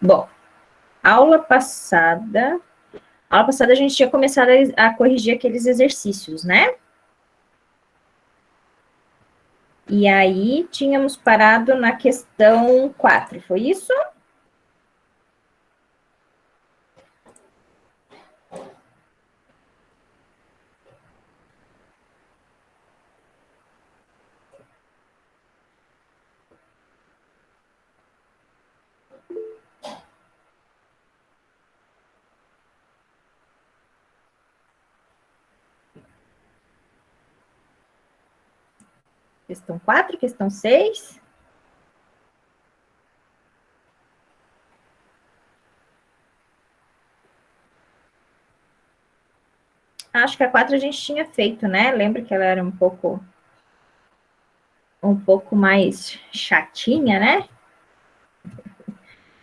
Bom, aula passada a gente tinha começado a corrigir aqueles exercícios, né? E aí, tínhamos parado na questão 4, foi isso? Questão 4, questão 6. Acho que a 4 a gente tinha feito, né? Lembra que ela era um pouco mais chatinha, né?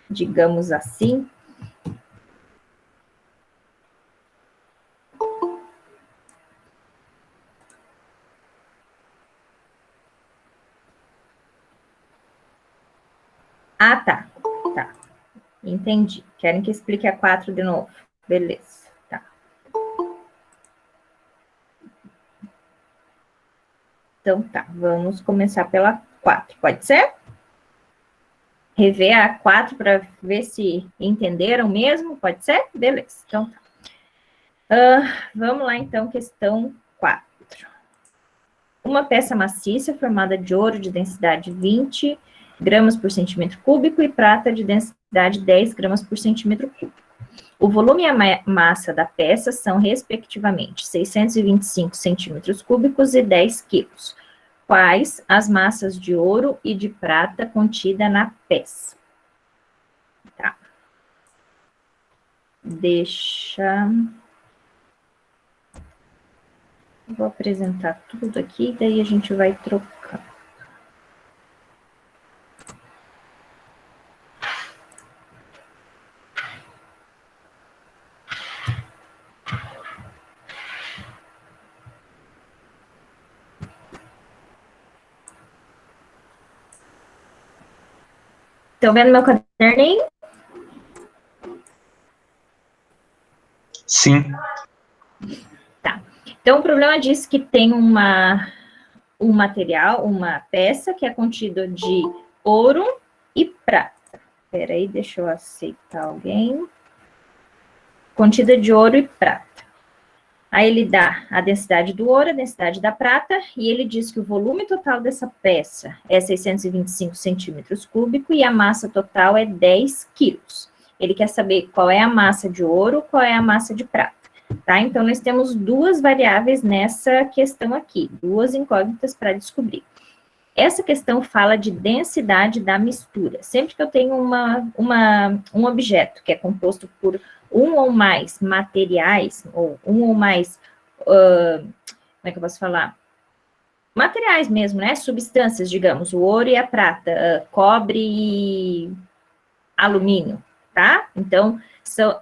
Digamos assim. Ah, tá. Tá. Entendi. Querem que explique a 4 de novo? Beleza. Tá. Então tá, vamos começar pela 4, pode ser? Rever a 4 para ver se entenderam mesmo, pode ser? Beleza, então tá. Vamos lá, então, questão 4. Uma peça maciça formada de ouro de densidade 20 gramas por centímetro cúbico e prata de densidade 10 gramas por centímetro cúbico. O volume e a massa da peça são, respectivamente, 625 centímetros cúbicos e 10 quilos. Quais as massas de ouro e de prata contida na peça? Tá. Vou apresentar tudo aqui, daí a gente vai trocando. Estão vendo meu caderninho? Sim. Tá. Então, o problema diz que tem um material, uma peça que é contida de ouro e prata. Espera aí, deixa eu aceitar alguém. Contida de ouro e prata. Aí ele dá a densidade do ouro, a densidade da prata, e ele diz que o volume total dessa peça é 625 centímetros cúbicos e a massa total é 10 quilos. Ele quer saber qual é a massa de ouro, qual é a massa de prata. Tá? Então, nós temos duas variáveis nessa questão aqui, duas incógnitas para descobrir. Essa questão fala de densidade da mistura. Sempre que eu tenho um objeto que é composto por um ou mais materiais, ou um ou mais, como é que eu posso falar? Materiais mesmo, né? Substâncias, digamos, o ouro e a prata, cobre e alumínio, tá? Então,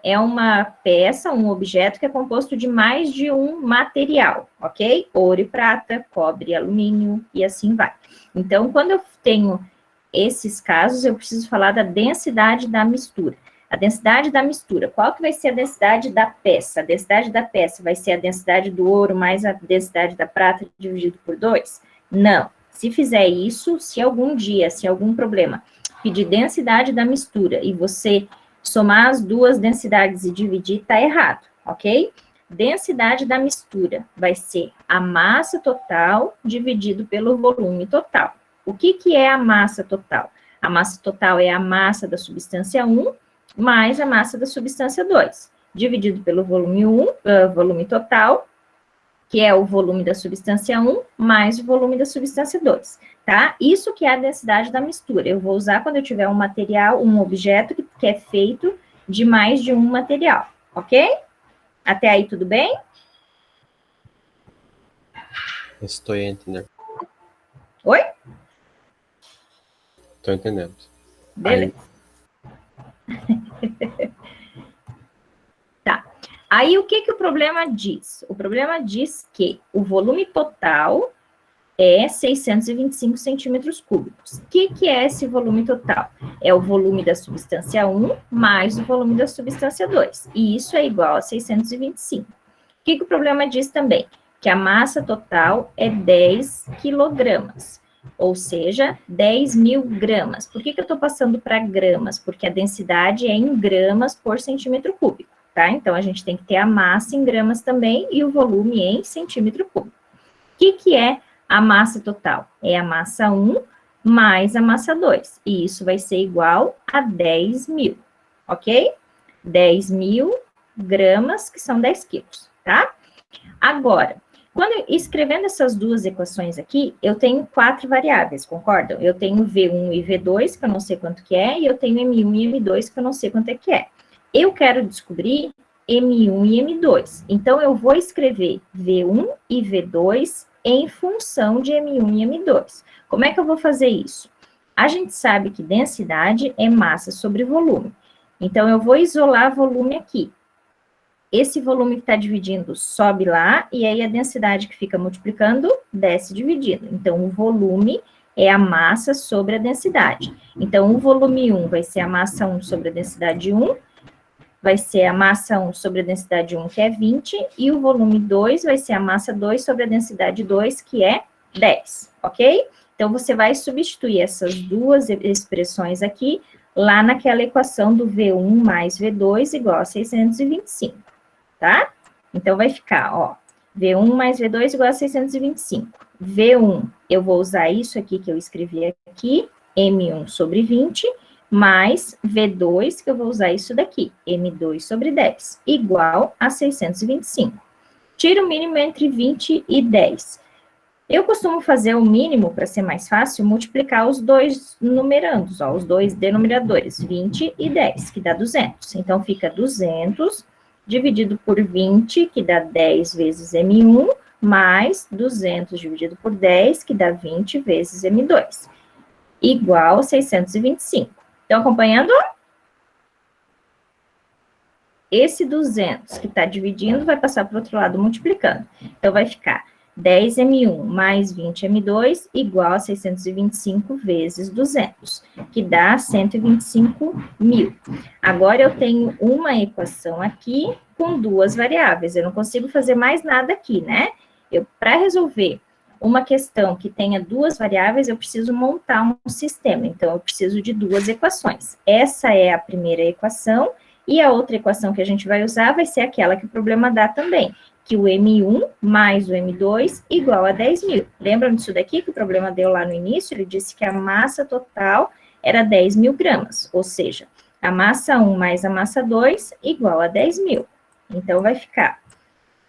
é uma peça, um objeto que é composto de mais de um material, ok? Ouro e prata, cobre e alumínio, e assim vai. Então, quando eu tenho esses casos, eu preciso falar da densidade da mistura. A densidade da mistura, qual que vai ser a densidade da peça? A densidade da peça vai ser a densidade do ouro mais a densidade da prata dividido por 2? Não. Se fizer isso, se algum dia, se algum problema pedir densidade da mistura e você somar as duas densidades e dividir, está errado, ok? Densidade da mistura vai ser a massa total dividido pelo volume total. O que é a massa total? A massa total é a massa da substância 1 mais a massa da substância 2, dividido pelo volume 1, volume total, que é o volume da substância 1 mais o volume da substância 2, tá? Isso que é a densidade da mistura. Eu vou usar quando eu tiver um material, um objeto que é feito de mais de um material, ok? Até aí tudo bem? Estou entendendo. Oi? Estou entendendo. Beleza. Tá. Aí, o que o problema diz? O problema diz que o volume total é 625 centímetros cúbicos. O que é esse volume total? É o volume da substância 1 mais o volume da substância 2. E isso é igual a 625. O que o problema diz também? Que a massa total é 10 quilogramas, ou seja, 10 mil gramas. Por que eu estou passando para gramas? Porque a densidade é em gramas por centímetro cúbico, tá? Então, a gente tem que ter a massa em gramas também e o volume em centímetro cúbico. O que é a massa total? É a massa 1 mais a massa 2. E isso vai ser igual a 10 mil, ok? 10 mil gramas, que são 10 quilos, tá? Agora, quando escrevendo essas duas equações aqui, eu tenho 4 variáveis, concordam? Eu tenho V1 e V2, que eu não sei quanto que é, e eu tenho M1 e M2, que eu não sei quanto é que é. Eu quero descobrir M1 e M2. Então, eu vou escrever V1 e V2 em função de M1 e M2. Como é que eu vou fazer isso? A gente sabe que densidade é massa sobre volume. Então, eu vou isolar volume aqui. Esse volume que está dividindo sobe lá, e aí a densidade que fica multiplicando desce dividindo. Então, o volume é a massa sobre a densidade. Então, o volume 1 vai ser a massa 1 sobre a densidade 1, vai ser a massa 1 sobre a densidade 1, que é 20, e o volume 2 vai ser a massa 2 sobre a densidade 2, que é 10, ok? Então, você vai substituir essas duas expressões aqui, lá naquela equação do V1 mais V2 igual a 625. Tá? Então, vai ficar, ó, V1 mais V2 igual a 625. V1, eu vou usar isso aqui que eu escrevi aqui, M1 sobre 20, mais V2, que eu vou usar isso daqui, M2 sobre 10, igual a 625. Tira o mínimo entre 20 e 10. Eu costumo fazer o mínimo, para ser mais fácil, multiplicar os dois numerandos, ó, os dois denominadores, 20 e 10, que dá 200. Então, fica 200 dividido por 20, que dá 10 vezes M1, mais 200 dividido por 10, que dá 20 vezes M2, igual a 625. Estão acompanhando? Esse 200 que está dividindo vai passar para o outro lado multiplicando. Então, vai ficar 10M1 mais 20M2 igual a 625 vezes 200, que dá 125 mil. Agora, eu tenho uma equação aqui com duas variáveis. Eu não consigo fazer mais nada aqui, né? Para resolver uma questão que tenha duas variáveis, eu preciso montar um sistema. Então, eu preciso de duas equações. Essa é a primeira equação, e a outra equação que a gente vai usar vai ser aquela que o problema dá também, que o M1 mais o M2 igual a 10 mil. Lembram disso daqui que o problema deu lá no início? Ele disse que a massa total era 10 mil gramas, ou seja, a massa 1 mais a massa 2 igual a 10 mil. Então, vai ficar.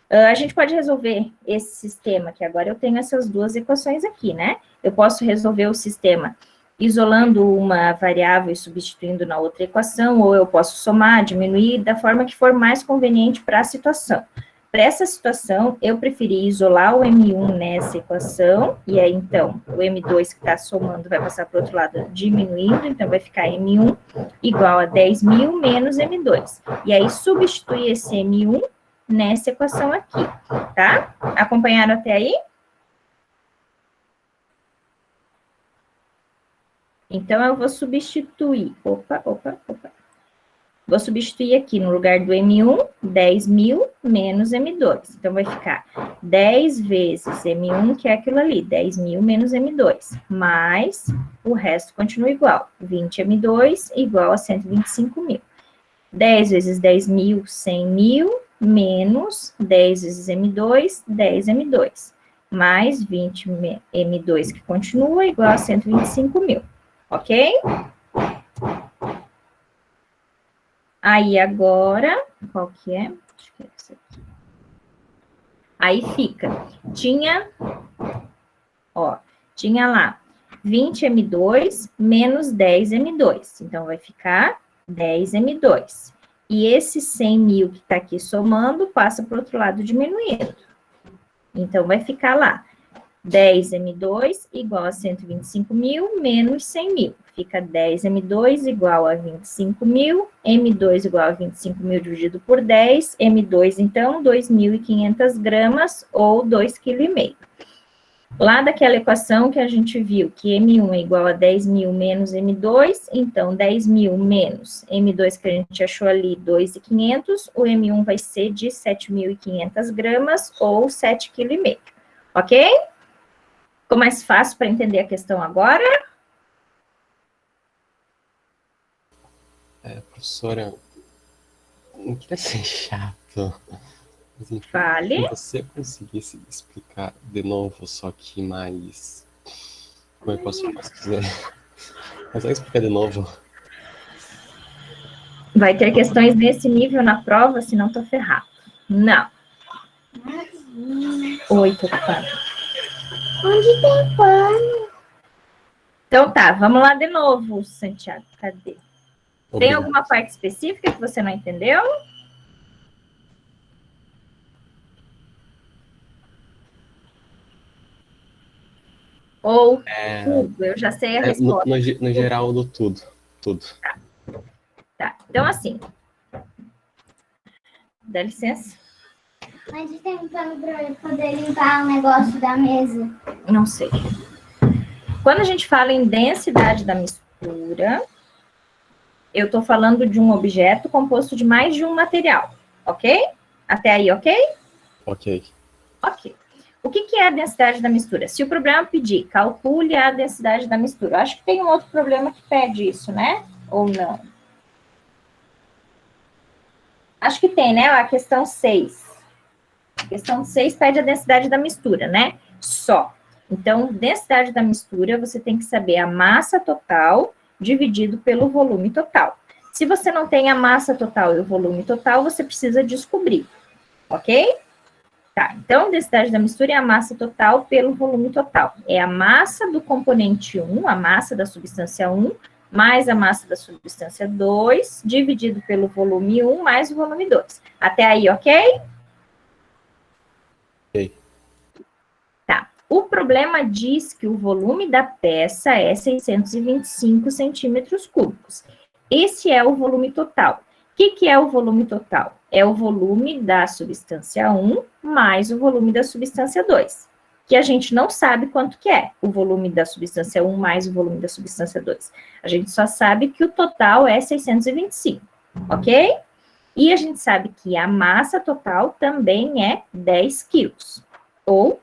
A gente pode resolver esse sistema, que agora eu tenho essas duas equações aqui, né? Eu posso resolver o sistema isolando uma variável e substituindo na outra equação, ou eu posso somar, diminuir, da forma que for mais conveniente para a situação. Para essa situação, eu preferi isolar o M1 nessa equação, e aí, então, o M2 que está somando vai passar para o outro lado diminuindo, então vai ficar M1 igual a 10 mil menos M2. E aí, substituir esse M1 nessa equação aqui, tá? Acompanharam até aí? Então, eu vou substituir, vou substituir aqui no lugar do M1, 10 mil menos M2. Então, vai ficar 10 vezes M1, que é aquilo ali, 10 mil menos M2, mais o resto continua igual, 20 M2 igual a 125 mil. 10 vezes 10 mil, 100 mil, menos 10 vezes M2, 10 M2, mais 20 M2, que continua, igual a 125 mil. Ok? Aí, agora, qual que é? Acho que é esse aqui. Aí fica, tinha lá 20 M2 menos 10 M2. Então, vai ficar 10 M2. E esse 100 mil que está aqui somando, passa para o outro lado diminuindo. Então, vai ficar lá 10 M2 igual a 125 mil menos 100 mil. Fica 10 M2 igual a 25 mil, M2 igual a 25 mil dividido por 10, M2, então, 2.500 gramas ou 2,5 kg. Lá daquela equação que a gente viu que M1 é igual a 10.000 menos M2, então 10.000 menos M2 que a gente achou ali, 2.500, o M1 vai ser de 7.500 gramas ou 7,5 kg, ok? Ficou mais fácil para entender a questão agora? Professora, não queria ser chato, mas enfim, Fale. se você conseguisse explicar de novo, só que mais... Como eu posso dizer? Consegue explicar de novo? Vai ter questões desse nível na prova, senão tô ferrado. Não. Oi, tô ocupado. Onde tem pano? Então tá, vamos lá de novo, Santiago. Cadê? Tem Obrigado. alguma parte específica que você não entendeu? Ou tudo? Eu já sei a resposta. No geral, do tudo. Tudo. Tá, então assim. Dá licença? Onde tem um pano pra eu poder limpar o negócio da mesa? Não sei. Quando a gente fala em densidade da mistura, eu estou falando de um objeto composto de mais de um material, ok? Até aí, ok? Ok. Ok. O que é a densidade da mistura? Se o problema pedir, calcule a densidade da mistura. Eu acho que tem um outro problema que pede isso, né? Ou não? Acho que tem, né? A questão 6. A questão 6 pede a densidade da mistura, né? Só. Então, densidade da mistura, você tem que saber a massa total dividido pelo volume total. Se você não tem a massa total e o volume total, você precisa descobrir, ok? Tá, então, densidade da mistura é a massa total pelo volume total. É a massa do componente 1, a massa da substância 1, mais a massa da substância 2, dividido pelo volume 1, mais o volume 2. Até aí, ok? Ok. Tá. O problema diz que o volume da peça é 625 centímetros cúbicos. Esse é o volume total. O que é o volume total? É o volume da substância 1 mais o volume da substância 2, que a gente não sabe quanto que é o volume da substância 1 mais o volume da substância 2. A gente só sabe que o total é 625, ok? E a gente sabe que a massa total também é 10 quilos, ou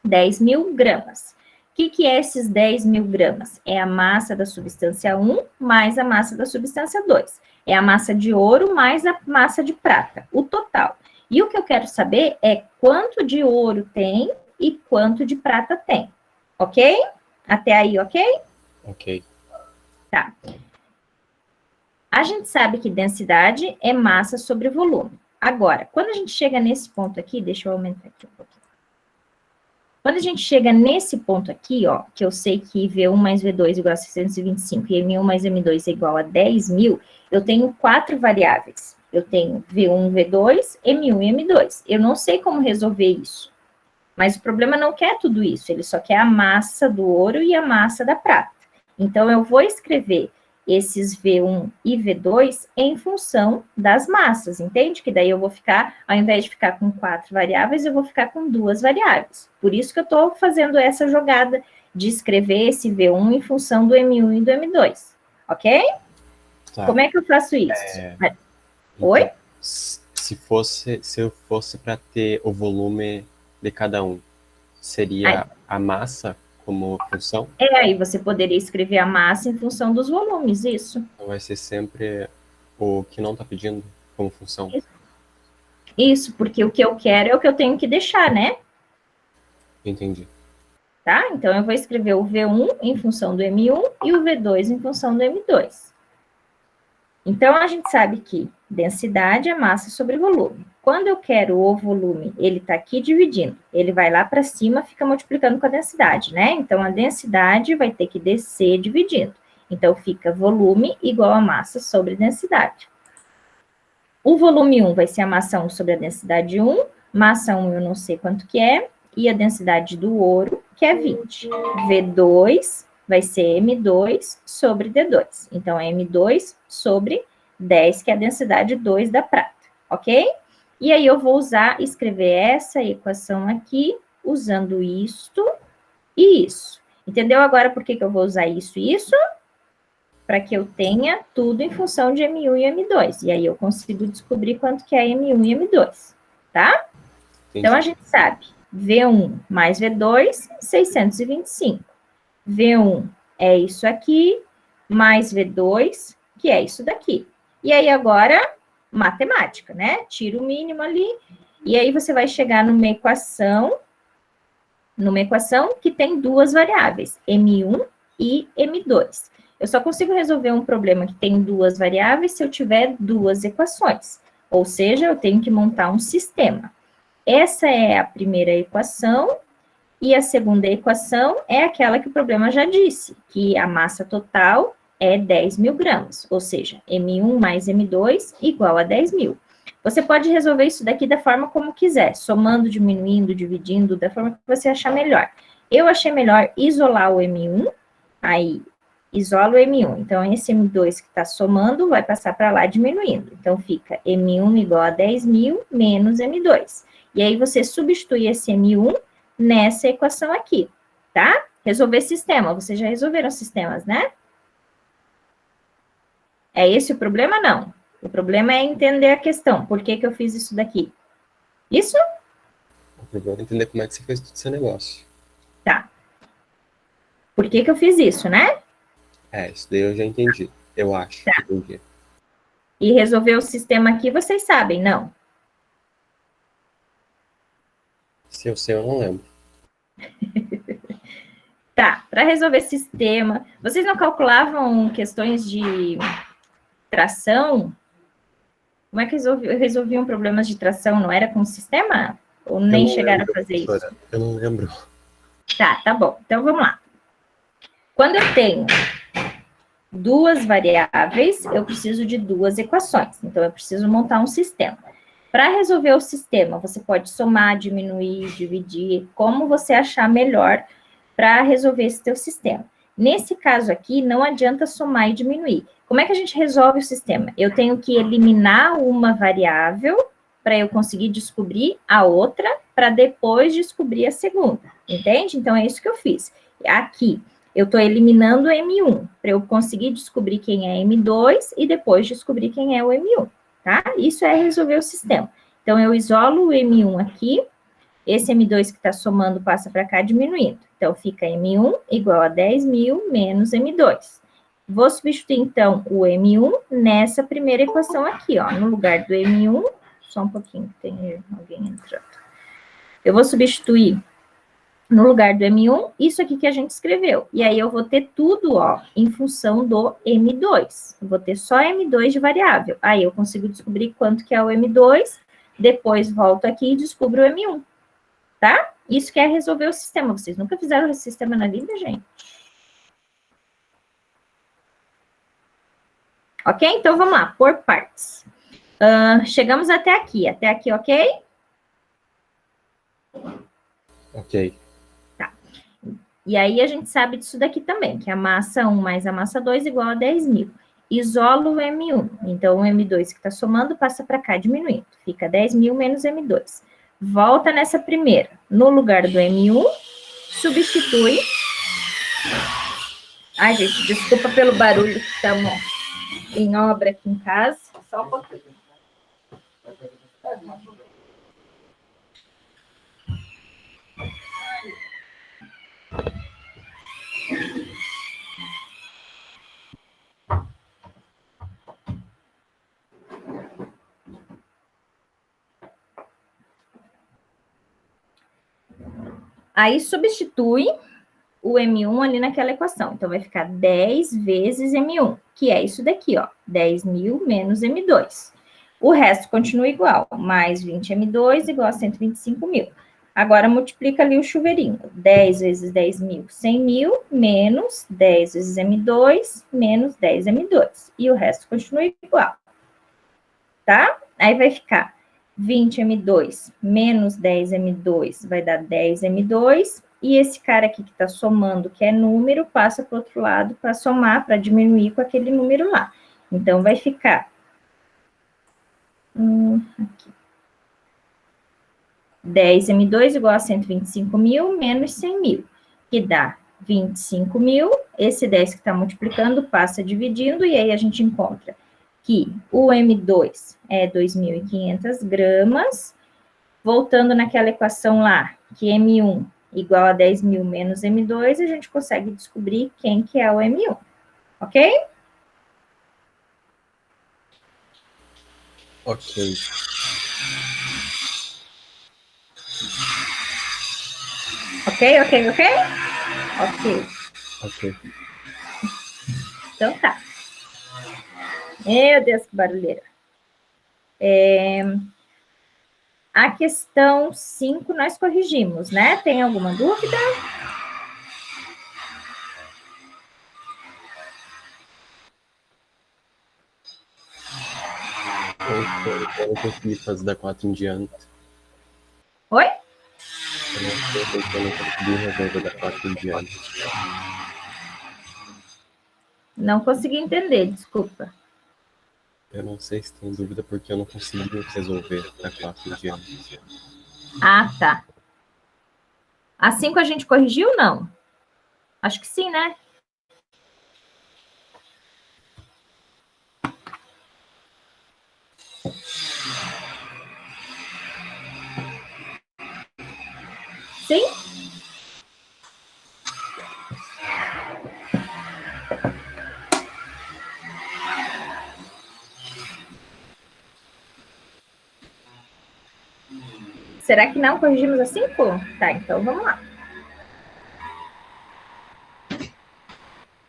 10.000 gramas. O que é esses 10.000 gramas? É a massa da substância 1 mais a massa da substância 2. É a massa de ouro mais a massa de prata, o total. E o que eu quero saber é quanto de ouro tem e quanto de prata tem. Ok? Até aí, ok? Ok. Tá. A gente sabe que densidade é massa sobre volume. Agora, quando a gente chega nesse ponto aqui, deixa eu aumentar aqui um pouquinho. Quando a gente chega nesse ponto aqui, ó, que eu sei que V1 mais V2 igual a 625 e M1 mais M2 é igual a 10.000, eu tenho 4 variáveis. Eu tenho V1, V2, M1 e M2. Eu não sei como resolver isso. Mas o problema não quer tudo isso, ele só quer a massa do ouro e a massa da prata. Então, eu vou escrever esses V1 e V2 em função das massas, entende? Que daí eu vou ficar, ao invés de ficar com 4 variáveis, eu vou ficar com 2 variáveis. Por isso que eu estou fazendo essa jogada de escrever esse V1 em função do M1 e do M2, ok? Tá. Como é que eu faço isso? Então, Oi? se eu fosse para ter o volume de cada um, seria a massa como função? Aí você poderia escrever a massa em função dos volumes, isso. Ou vai ser sempre o que não está pedindo como função? Isso, porque o que eu quero é o que eu tenho que deixar, né? Entendi. Tá? Então, eu vou escrever o V1 em função do M1 e o V2 em função do M2. Então, a gente sabe que densidade é massa sobre volume. Quando eu quero o volume, ele está aqui dividindo. Ele vai lá para cima, fica multiplicando com a densidade, né? Então, a densidade vai ter que descer dividindo. Então, fica volume igual a massa sobre densidade. O volume 1 vai ser a massa 1 sobre a densidade 1. Massa 1 eu não sei quanto que é. E a densidade do ouro, que é 20. V2 vai ser M2 sobre D2. Então, é M2 sobre 10, que é a densidade 2 da prata, ok? E aí, eu vou escrever essa equação aqui, usando isto e isso. Entendeu agora por que eu vou usar isso e isso? Para que eu tenha tudo em função de M1 e M2. E aí eu consigo descobrir quanto que é M1 e M2, tá? Entendi. Então, a gente sabe, V1 mais V2, 625. V1 é isso aqui, mais V2, que é isso daqui. E aí, agora, matemática, né? Tira o mínimo ali, e aí você vai chegar numa equação que tem duas variáveis, M1 e M2. Eu só consigo resolver um problema que tem duas variáveis se eu tiver duas equações. Ou seja, eu tenho que montar um sistema. Essa é a primeira equação, e a segunda equação é aquela que o problema já disse, que a massa total é 10 mil gramas, ou seja, M1 mais M2 igual a 10 mil. Você pode resolver isso daqui da forma como quiser, somando, diminuindo, dividindo, da forma que você achar melhor. Eu achei melhor isolar o M1, aí isola o M1. Então, esse M2 que está somando vai passar para lá diminuindo. Então, fica M1 igual a 10 mil menos M2. E aí, você substitui esse M1 nessa equação aqui, tá? Resolver sistema. Vocês já resolveram sistemas, né? É esse o problema? Não. O problema é entender a questão. Por que que eu fiz isso daqui? Isso? O problema é entender como é que você fez todo esse negócio. Tá. Por que que eu fiz isso, né? Isso daí eu já entendi. Eu acho que entendi. E resolver o sistema aqui, vocês sabem, não? Se eu sei, eu não lembro. Tá, para resolver sistema, vocês não calculavam questões de tração? Como é que resolviam problemas de tração? Não era com o sistema? Ou nem chegaram a fazer isso? Eu não lembro. Tá bom. Então, vamos lá. Quando eu tenho duas variáveis, eu preciso de duas equações. Então, eu preciso montar um sistema. Para resolver o sistema, você pode somar, diminuir, dividir, como você achar melhor para resolver esse teu sistema. Nesse caso aqui, não adianta somar e diminuir. Como é que a gente resolve o sistema? Eu tenho que eliminar uma variável para eu conseguir descobrir a outra, para depois descobrir a segunda, entende? Então, é isso que eu fiz. Aqui, eu estou eliminando o M1, para eu conseguir descobrir quem é M2 e depois descobrir quem é o M1, tá? Isso é resolver o sistema. Então, eu isolo o M1 aqui, esse M2 que está somando passa para cá diminuindo. Então, fica M1 igual a 10 mil menos M2. Vou substituir, então, o M1 nessa primeira equação aqui, ó. No lugar do M1, só um pouquinho, tem alguém entrando. Eu vou substituir no lugar do M1, isso aqui que a gente escreveu. E aí, eu vou ter tudo, ó, em função do M2. Eu vou ter só M2 de variável. Aí, eu consigo descobrir quanto que é o M2, depois volto aqui e descubro o M1. Tá? Isso que é resolver o sistema. Vocês nunca fizeram esse sistema na vida, gente? Ok? Então, vamos lá. Por partes. Chegamos até aqui. Até aqui, ok? Ok. Tá. E aí, a gente sabe disso daqui também, que a massa 1 mais a massa 2 igual a 10 mil. Isolo o M1. Então, o M2 que está somando passa para cá, diminuindo. Fica 10 mil menos M2. Volta nessa primeira. No lugar do M1, substitui. Ai, gente, desculpa pelo barulho que estamos em obra aqui em casa. Só um pouquinho. Aí substitui o M1 ali naquela equação. Então, vai ficar 10 vezes M1, que é isso daqui, ó. 10 mil menos M2. O resto continua igual. Mais 20 M2 igual a 125 mil. Agora, multiplica ali o chuveirinho. 10 vezes 10 mil, 100 mil, menos 10 vezes M2, menos 10 M2. E o resto continua igual. Tá? Aí vai ficar 20 M2 menos 10 M2 vai dar 10 M2, e esse cara aqui que está somando, que é número, passa para o outro lado para somar, para diminuir com aquele número lá. Então, vai ficar... aqui. 10 M2 igual a 125 mil menos 100 mil. que dá 25 mil. Esse 10 que está multiplicando passa dividindo, e aí a gente encontra que o M2 é 2.500 gramas. Voltando naquela equação lá, que M1 igual a 10 mil menos M2, a gente consegue descobrir quem que é o M1, ok? Ok. Ok, ok, ok? Ok. Ok. Então tá. Meu Deus, que barulheira. A questão 5 nós corrigimos, né? Tem alguma dúvida? Eu não consegui fazer da 4 em diante. Oi? Eu não consegui resolver da 4 em diante. Não consegui entender, desculpa. Eu não sei se tem dúvida porque eu não consegui resolver da 4 em diante. Ah, tá. A 5 a gente corrigiu, não? Acho que sim, né? Sim? Será que não corrigimos a 5? Tá, então vamos lá.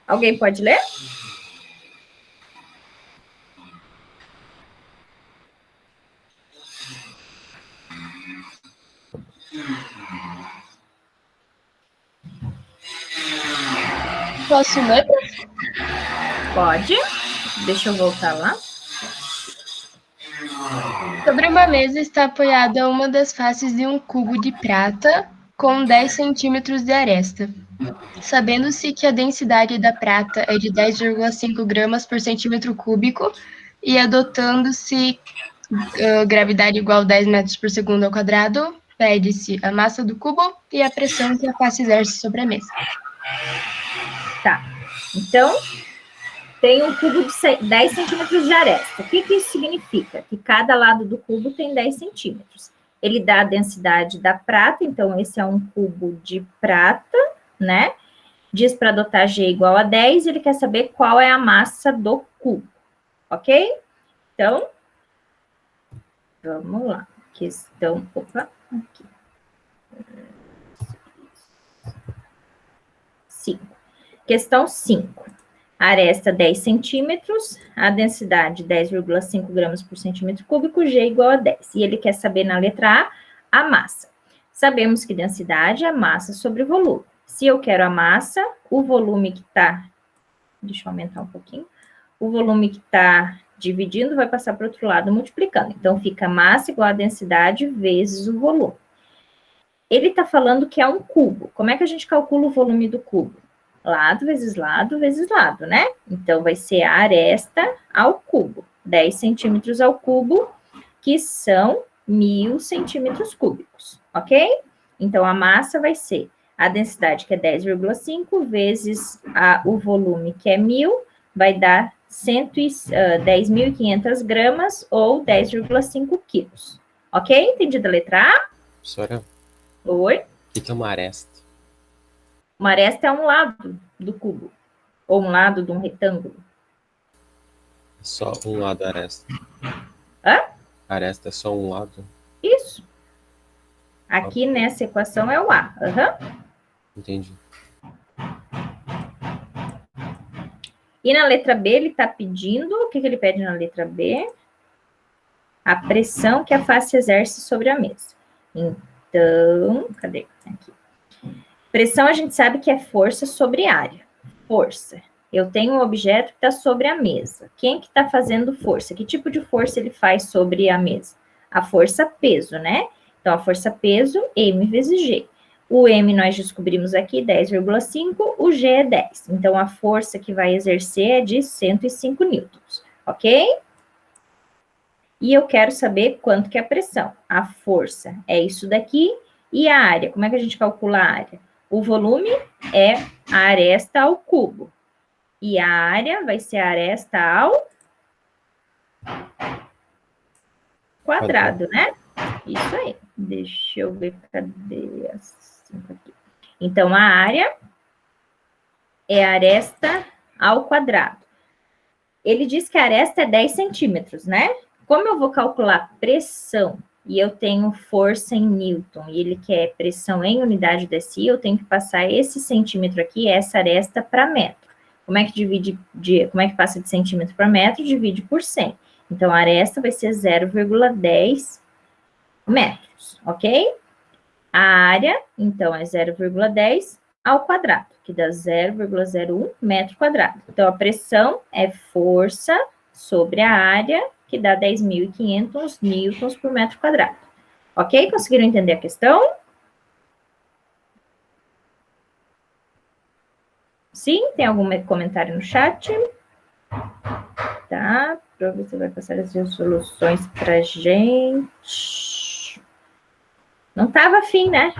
Alguém pode ler? Posso ler? Pode. Deixa eu voltar lá. Sobre uma mesa está apoiada uma das faces de um cubo de prata com 10 centímetros de aresta. Sabendo-se que a densidade da prata é de 10,5 gramas por centímetro cúbico e adotando-se gravidade igual a 10 metros por segundo ao quadrado, pede-se a massa do cubo e a pressão que a face exerce sobre a mesa. Tá. Então, tem um cubo de 10 centímetros de aresta. O que isso significa? Que cada lado do cubo tem 10 centímetros. Ele dá a densidade da prata, então esse é um cubo de prata, né? Diz para adotar G igual a 10, ele quer saber qual é a massa do cubo, ok? Então, vamos lá. Questão, opa, aqui. 5. Questão 5. Aresta 10 centímetros, a densidade 10,5 gramas por centímetro cúbico, G igual a 10. E ele quer saber na letra A massa. Sabemos que densidade é massa sobre volume. Se eu quero a massa, o volume que está... Deixa eu aumentar um pouquinho. O volume que está dividindo vai passar para o outro lado multiplicando. Então, fica massa igual a densidade vezes o volume. Ele está falando que é um cubo. Como é que a gente calcula o volume do cubo? Lado vezes lado vezes lado, né? Então, vai ser a aresta ao cubo. 10 centímetros ao cubo, que são 1.000 centímetros cúbicos, ok? Então, a massa vai ser a densidade, que é 10,5, vezes o volume, que é 1.000, vai dar 10.500 gramas, ou 10,5 quilos. Ok? Entendido a letra A? Professora, Oi? o que é uma aresta? Uma aresta é um lado do cubo, ou um lado de um retângulo. Só um lado da aresta. Hã? Aresta é só um lado? Isso. Aqui nessa equação é o A. Entendi. E na letra B, ele está pedindo, o que ele pede na letra B? A pressão que a face exerce sobre a mesa. Então, cadê? Aqui. Pressão a gente sabe que é força sobre área. Força. Eu tenho um objeto que está sobre a mesa. Quem que está fazendo força? Que tipo de força ele faz sobre a mesa? A força peso, né? Então, a força peso, M vezes G. O M nós descobrimos aqui, 10,5, o G é 10. Então, a força que vai exercer é de 105 newtons, ok? E eu quero saber quanto que é a pressão. A força é isso daqui, e a área, como é que a gente calcula a área? O volume é a aresta ao cubo. E a área vai ser a aresta ao quadrado, né? Isso aí. Deixa eu ver, cadê as 5 aqui? Então, a área é a aresta ao quadrado. Ele diz que a aresta é 10 centímetros, né? Como eu vou calcular pressão e eu tenho força em Newton e ele quer pressão em unidade de SI, eu tenho que passar esse centímetro aqui, essa aresta, para metro. Como é que como é que passa de centímetro para metro? Divide por 100. Então, a aresta vai ser 0,10 metros, ok? A área, então, é 0,10 ao quadrado, que dá 0,01 metro quadrado. Então, a pressão é força sobre a área, que dá 10.500 newtons por metro quadrado. Ok? Conseguiram entender a questão? Sim? Tem algum comentário no chat? Tá. Você vai passar as resoluções pra gente. Não estava afim, né?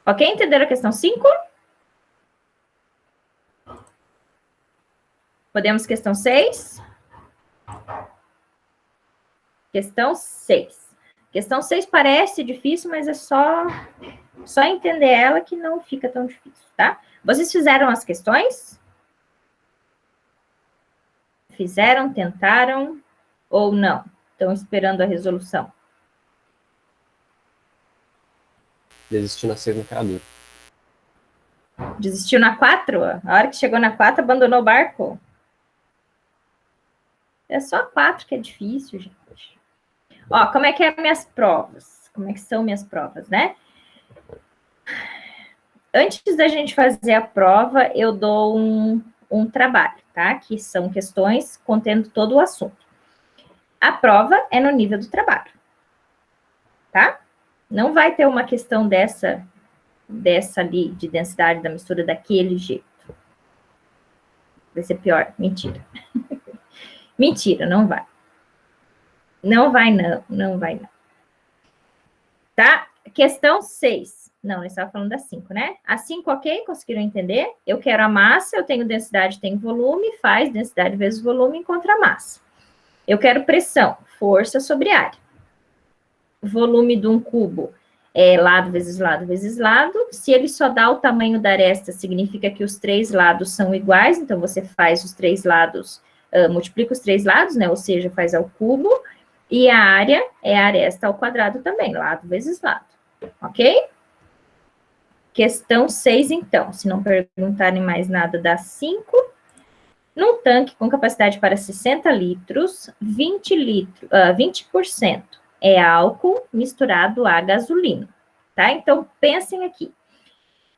Ok? Entenderam a questão 5? Podemos questão 6? Questão 6. Questão 6 parece difícil, mas é só entender ela que não fica tão difícil, tá? Vocês fizeram as questões? Fizeram, tentaram ou não? Estão esperando a resolução? Desistiu na 6 no cara duro. Desistiu na 4? A hora que chegou na 4, abandonou o barco? É só a 4 que é difícil, gente. Ó, como é que é minhas provas? Como é que são minhas provas, né? Antes da gente fazer a prova, eu dou um trabalho, tá? Que são questões contendo todo o assunto. A prova é no nível do trabalho, tá? Não vai ter uma questão dessa ali, de densidade da mistura daquele jeito. Vai ser pior. Mentira. Mentira, não vai. Não vai, não. Não vai, não. Tá? Questão 6. Não, eu estava falando da 5, né? A 5, ok? Conseguiram entender? Eu quero a massa, eu tenho densidade, tenho volume, faz densidade vezes volume, encontra a massa. Eu quero pressão, força sobre área. Volume de um cubo é lado vezes lado vezes lado. Se ele só dá o tamanho da aresta, significa que os 3 lados são iguais, então você faz os 3 lados, multiplica os 3 lados, né? Ou seja, faz ao cubo. E a área é a aresta ao quadrado também, lado vezes lado. Ok? Questão 6, então. Se não perguntarem mais nada, dá 5. Num tanque com capacidade para 60 litros, 20% é álcool misturado a gasolina, tá? Então, pensem aqui.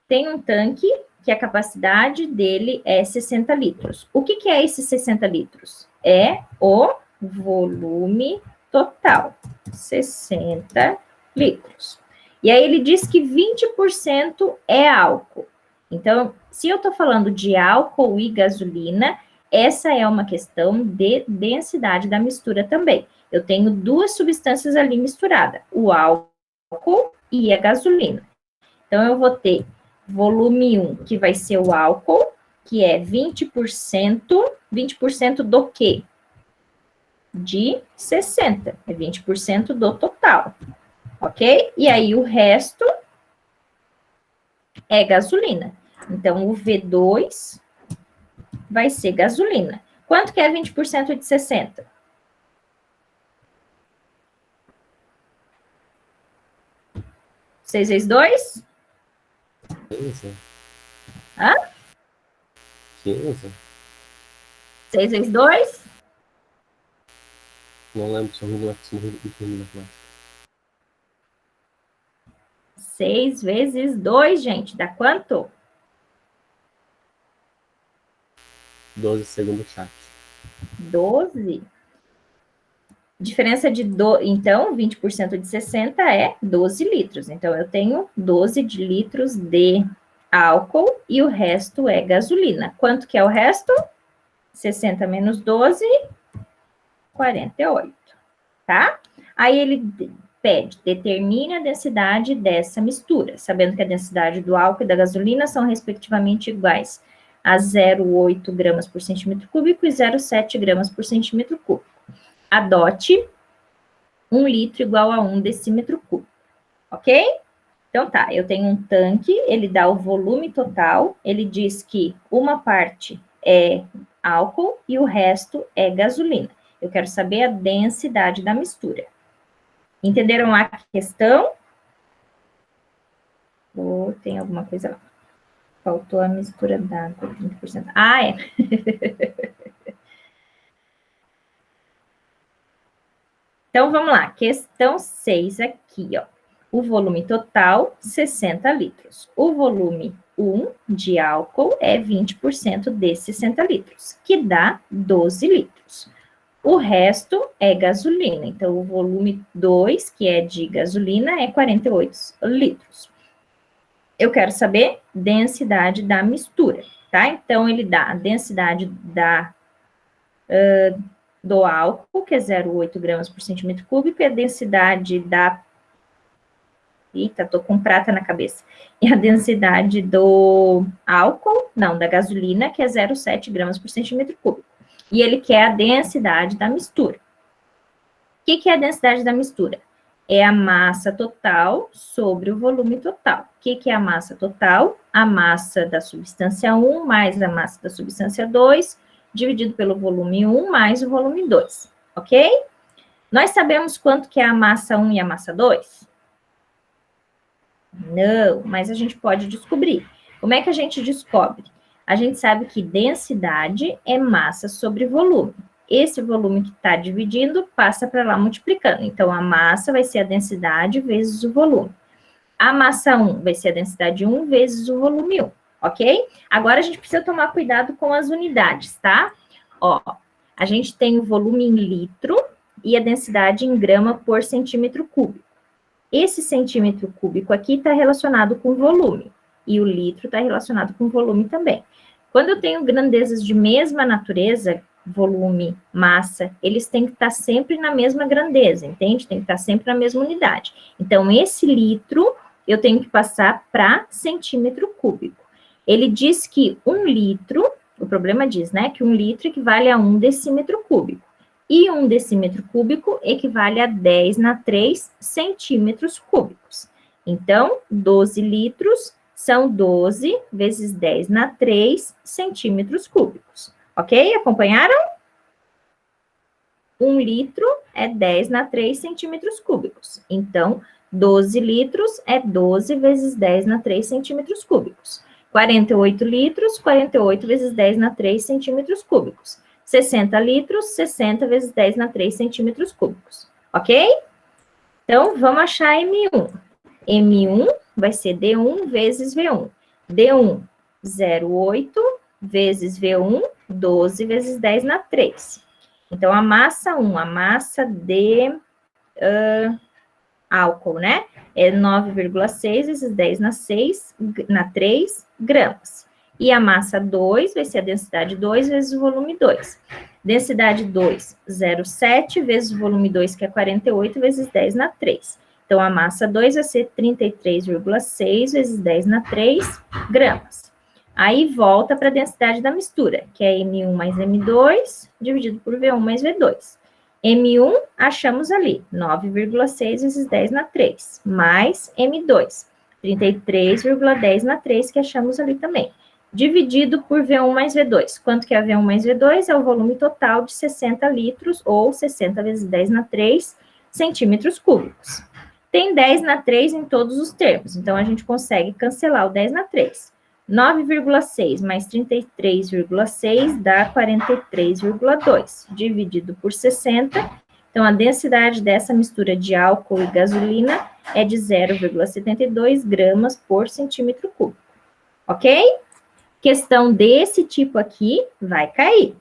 Tem um tanque que a capacidade dele é 60 litros. O que é esses 60 litros? É o volume total, 60 litros. E aí ele diz que 20% é álcool. Então, se eu estou falando de álcool e gasolina, essa é uma questão de densidade da mistura também. Eu tenho 2 substâncias ali misturadas, o álcool e a gasolina. Então, eu vou ter volume 1, que vai ser o álcool, que é 20%. 20% do quê? De 60. É 20% do total. Ok? E aí, o resto é gasolina. Então, o V2 vai ser gasolina. Quanto que é 20% de 60? 6 vezes 2? 15. Hã? 15? 6 vezes 2? Não lembro, sou ruim de matemática. 6 vezes 2, gente, dá quanto? 12 segundo o chat. 12. Diferença de... Então, 20% de 60 é 12 litros. Então, eu tenho 12 de litros de álcool e o resto é gasolina. Quanto que é o resto? 60 menos 12, 48, tá? Aí ele pede, determine a densidade dessa mistura, sabendo que a densidade do álcool e da gasolina são respectivamente iguais a 0,8 gramas por centímetro cúbico e 0,7 gramas por centímetro cúbico. Adote 1 litro igual a 1 decímetro cúbico, ok? Então tá, eu tenho um tanque, ele dá o volume total, ele diz que uma parte é álcool e o resto é gasolina. Eu quero saber a densidade da mistura. Entenderam a questão? Ou tem alguma coisa lá? Faltou a mistura d'água, 30%. Ah, é. Então, vamos lá. Questão 6 aqui, ó. O volume total, 60 litros. O volume 1 de álcool é 20% de 60 litros, que dá 12 litros. O resto é gasolina. Então, o volume 2, que é de gasolina, é 48 litros. Eu quero saber densidade da mistura, tá? Então, ele dá a densidade do álcool, que é 0,8 gramas por centímetro cúbico, e a densidade da... Eita, tô com prata na cabeça. E a densidade do álcool, não, da gasolina, que é 0,7 gramas por centímetro cúbico. E ele quer a densidade da mistura. O que é a densidade da mistura? É a massa total sobre o volume total. O que é a massa total? A massa da substância 1 mais a massa da substância 2, dividido pelo volume 1 mais o volume 2, ok? Nós sabemos quanto que é a massa 1 e a massa 2? Não, mas a gente pode descobrir. Como é que a gente descobre? A gente sabe que densidade é massa sobre volume. Esse volume que está dividindo passa para lá multiplicando. Então, a massa vai ser a densidade vezes o volume. A massa 1 vai ser a densidade 1 vezes o volume 1, ok? Agora, a gente precisa tomar cuidado com as unidades, tá? Ó, a gente tem o volume em litro e a densidade em grama por centímetro cúbico. Esse centímetro cúbico aqui está relacionado com volume, e o litro está relacionado com volume também. Quando eu tenho grandezas de mesma natureza, volume, massa, eles têm que estar sempre na mesma grandeza, entende? Tem que estar sempre na mesma unidade. Então, esse litro, eu tenho que passar para centímetro cúbico. Ele diz que 1 litro, o problema diz, né, que 1 litro equivale a 1 decímetro cúbico. E 1 decímetro cúbico equivale a 10 na 3 centímetros cúbicos. Então, 12 litros são 12 vezes 10 na 3 centímetros cúbicos. Ok? Acompanharam? 1 litro é 10 na 3 centímetros cúbicos. Então, 12 litros é 12 vezes 10 na 3 centímetros cúbicos. 48 litros, 48 vezes 10 na 3 centímetros cúbicos. 60 litros, 60 vezes 10 na 3 centímetros cúbicos. Ok? Então, vamos achar M1. M1 vai ser D1 vezes V1. D1, 0,8 vezes V1, 12 vezes 10 na 3. Então, a massa 1, a massa de álcool, né? É 9,6 vezes 10 na 3 gramas. E a massa 2 vai ser a densidade 2 vezes o volume 2. Densidade 2, 0,7 vezes o volume 2, que é 48 vezes 10 na 3. Então, a massa 2 vai ser 33,6 vezes 10 na 3 gramas. Aí, volta para a densidade da mistura, que é M1 mais M2, dividido por V1 mais V2. M1, achamos ali, 9,6 vezes 10 na 3, mais M2, 33,10 na 3, que achamos ali também. Dividido por V1 mais V2. Quanto que é V1 mais V2? É o volume total de 60 litros, ou 60 vezes 10 na 3 centímetros cúbicos. Tem 10 na 3 em todos os termos, então a gente consegue cancelar o 10 na 3. 9,6 mais 33,6 dá 43,2, dividido por 60. Então, a densidade dessa mistura de álcool e gasolina é de 0,72 gramas por centímetro cúbico. Ok? Questão desse tipo aqui vai cair.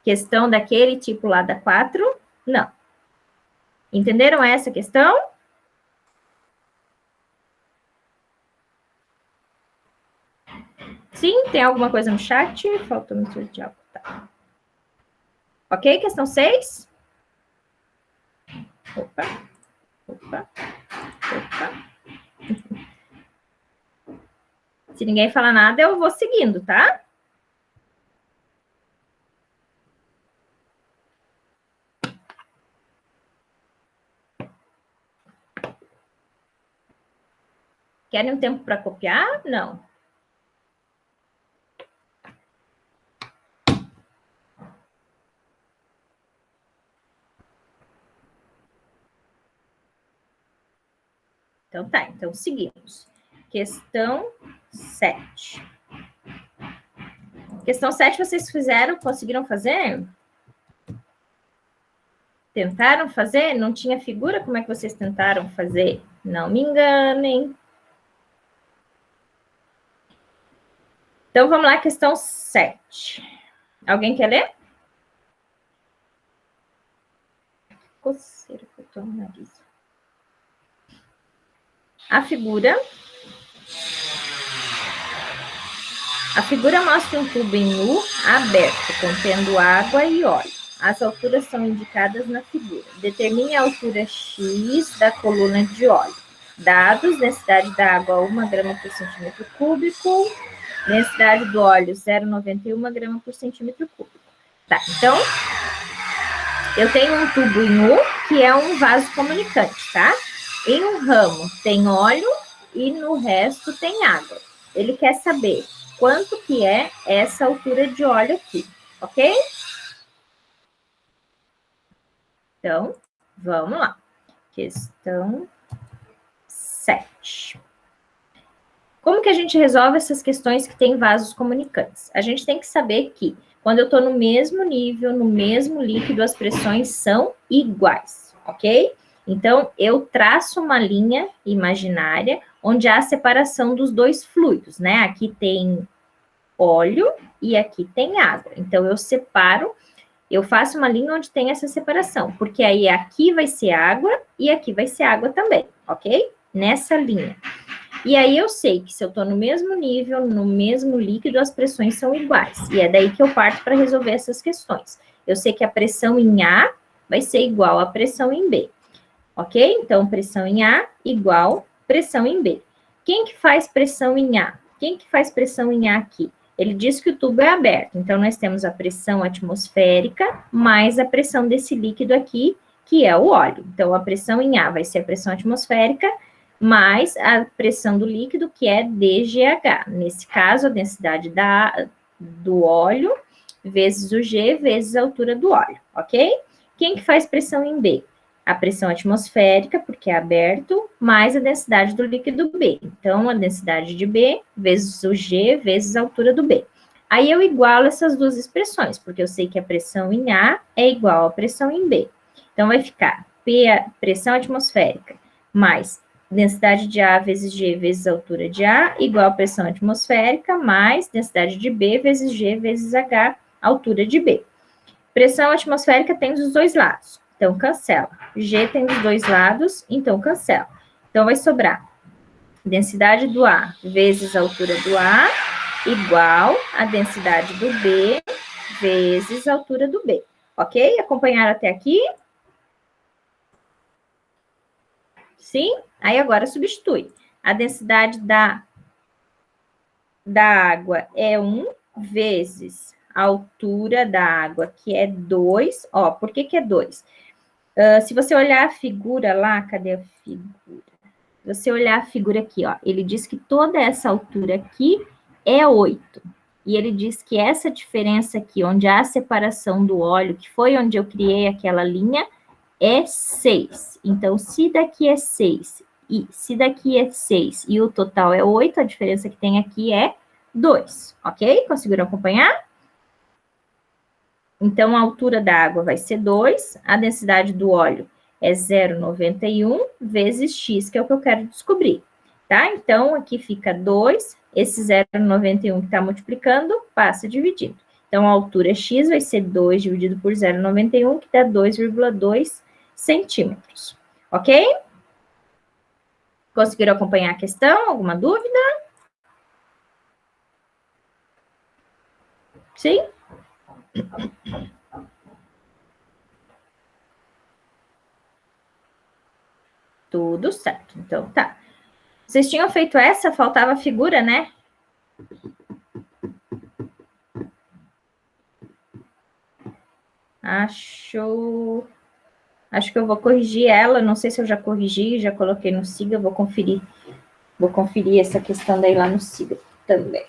Questão daquele tipo lá da 4, não. Entenderam essa questão? Sim, tem alguma coisa no chat? Faltou mistura de álcool, tá. Ok? Questão 6? Opa. Se ninguém falar nada, eu vou seguindo, tá? Querem um tempo para copiar? Não. Então tá, então seguimos. Questão 7. Questão 7 vocês fizeram, conseguiram fazer? Tentaram fazer? Não tinha figura? Como é que vocês tentaram fazer? Não me enganem. Então, vamos lá, questão 7. Alguém quer ler? Coceira que eu tô no nariz. A figura mostra um tubo em U aberto, contendo água e óleo. As alturas são indicadas na figura. Determine a altura X da coluna de óleo. Dados: densidade da água 1 grama por centímetro cúbico, densidade do óleo 0,91 grama por centímetro cúbico. Tá, então, eu tenho um tubo em U, que é um vaso comunicante, tá? Em um ramo tem óleo e no resto tem água. Ele quer saber quanto que é essa altura de óleo aqui, ok? Então, vamos lá. Questão 7. Como que a gente resolve essas questões que tem vasos comunicantes? A gente tem que saber que, quando eu estou no mesmo nível, no mesmo líquido, as pressões são iguais, ok? Então, eu traço uma linha imaginária onde há a separação dos dois fluidos, né? Aqui tem óleo e aqui tem água. Então, eu separo, eu faço uma linha onde tem essa separação, porque aí aqui vai ser água e aqui vai ser água também, ok? Nessa linha. E aí eu sei que se eu estou no mesmo nível, no mesmo líquido, as pressões são iguais. E é daí que eu parto para resolver essas questões. Eu sei que a pressão em A vai ser igual à pressão em B. Ok? Então, pressão em A igual pressão em B. Quem que faz pressão em A? Quem que faz pressão em A aqui? Ele diz que o tubo é aberto. Então, nós temos a pressão atmosférica mais a pressão desse líquido aqui, que é o óleo. Então, a pressão em A vai ser a pressão atmosférica mais a pressão do líquido, que é DGH. Nesse caso, a densidade do óleo vezes o G vezes a altura do óleo, ok? Quem que faz pressão em B? A pressão atmosférica, porque é aberto, mais a densidade do líquido B. Então, a densidade de B vezes o G vezes a altura do B. Aí eu igualo essas duas expressões, porque eu sei que a pressão em A é igual à pressão em B. Então, vai ficar pressão atmosférica mais densidade de A vezes G vezes a altura de A, igual a pressão atmosférica, mais densidade de B vezes G vezes H, altura de B. Pressão atmosférica tem dos dois lados, então cancela. G tem dos dois lados, então cancela. Então, vai sobrar densidade do A vezes a altura do A, igual a densidade do B vezes a altura do B. Ok? Acompanharam até aqui? Sim? Aí agora substitui. A densidade da água é 1 vezes a altura da água, que é 2. Ó, por que é 2? Se você olhar a figura lá, cadê a figura? Se você olhar a figura aqui, ó, ele diz que toda essa altura aqui é 8. E ele diz que essa diferença aqui, onde há a separação do óleo, que foi onde eu criei aquela linha, é 6. Então, se daqui é 6 e o total é 8, a diferença que tem aqui é 2, ok? Conseguiram acompanhar? Então, a altura da água vai ser 2, a densidade do óleo é 0,91 vezes x, que é o que eu quero descobrir, tá? Então, aqui fica 2, esse 0,91 que está multiplicando, passa dividindo. Então, a altura x vai ser 2 dividido por 0,91, que dá 2,2 centímetros, ok? Conseguiram acompanhar a questão? Alguma dúvida? Sim? Tudo certo. Então, tá. Vocês tinham feito essa? Faltava a figura, né? Acho que eu vou corrigir ela. Não sei se eu já corrigi, já coloquei no Siga. Vou conferir. Vou conferir essa questão daí lá no Siga também.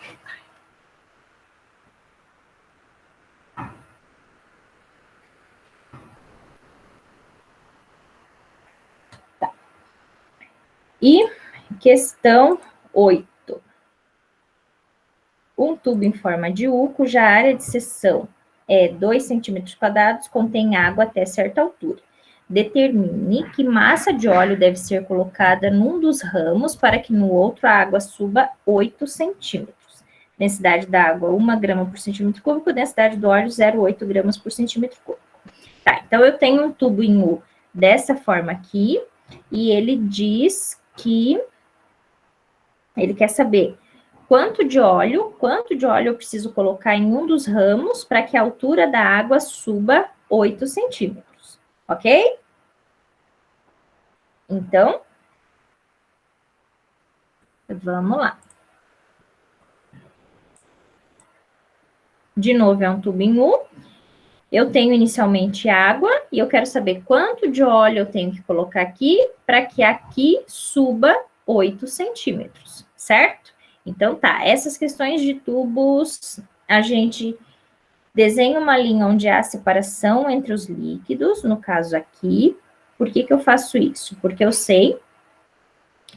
Tá. E questão 8. Um tubo em forma de U, cuja área de seção é 2 centímetros quadrados, contém água até certa altura. Determine que massa de óleo deve ser colocada num dos ramos para que no outro a água suba 8 centímetros. Densidade da água, 1 grama por centímetro cúbico, densidade do óleo, 0,8 gramas por centímetro cúbico. Tá, então eu tenho um tubo em U dessa forma aqui, e ele diz que ele quer saber quanto de óleo eu preciso colocar em um dos ramos para que a altura da água suba 8 centímetros, ok? Então, vamos lá. De novo, é um tubo em U. Eu tenho inicialmente água e eu quero saber quanto de óleo eu tenho que colocar aqui para que aqui suba 8 centímetros, certo? Então, tá, essas questões de tubos, a gente desenha uma linha onde há separação entre os líquidos, no caso aqui. Por que que eu faço isso? Porque eu sei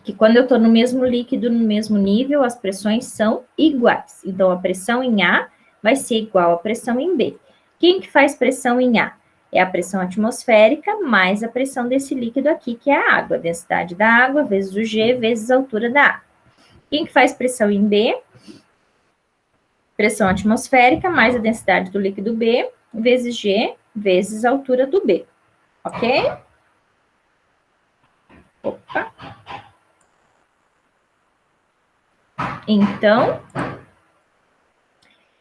que quando eu estou no mesmo líquido, no mesmo nível, as pressões são iguais. Então, a pressão em A vai ser igual à pressão em B. Quem que faz pressão em A? É a pressão atmosférica mais a pressão desse líquido aqui, que é a água. A densidade da água vezes o G vezes a altura da água. Quem que faz pressão em B? Pressão atmosférica mais a densidade do líquido B vezes G vezes a altura do B. Ok? Opa. Então,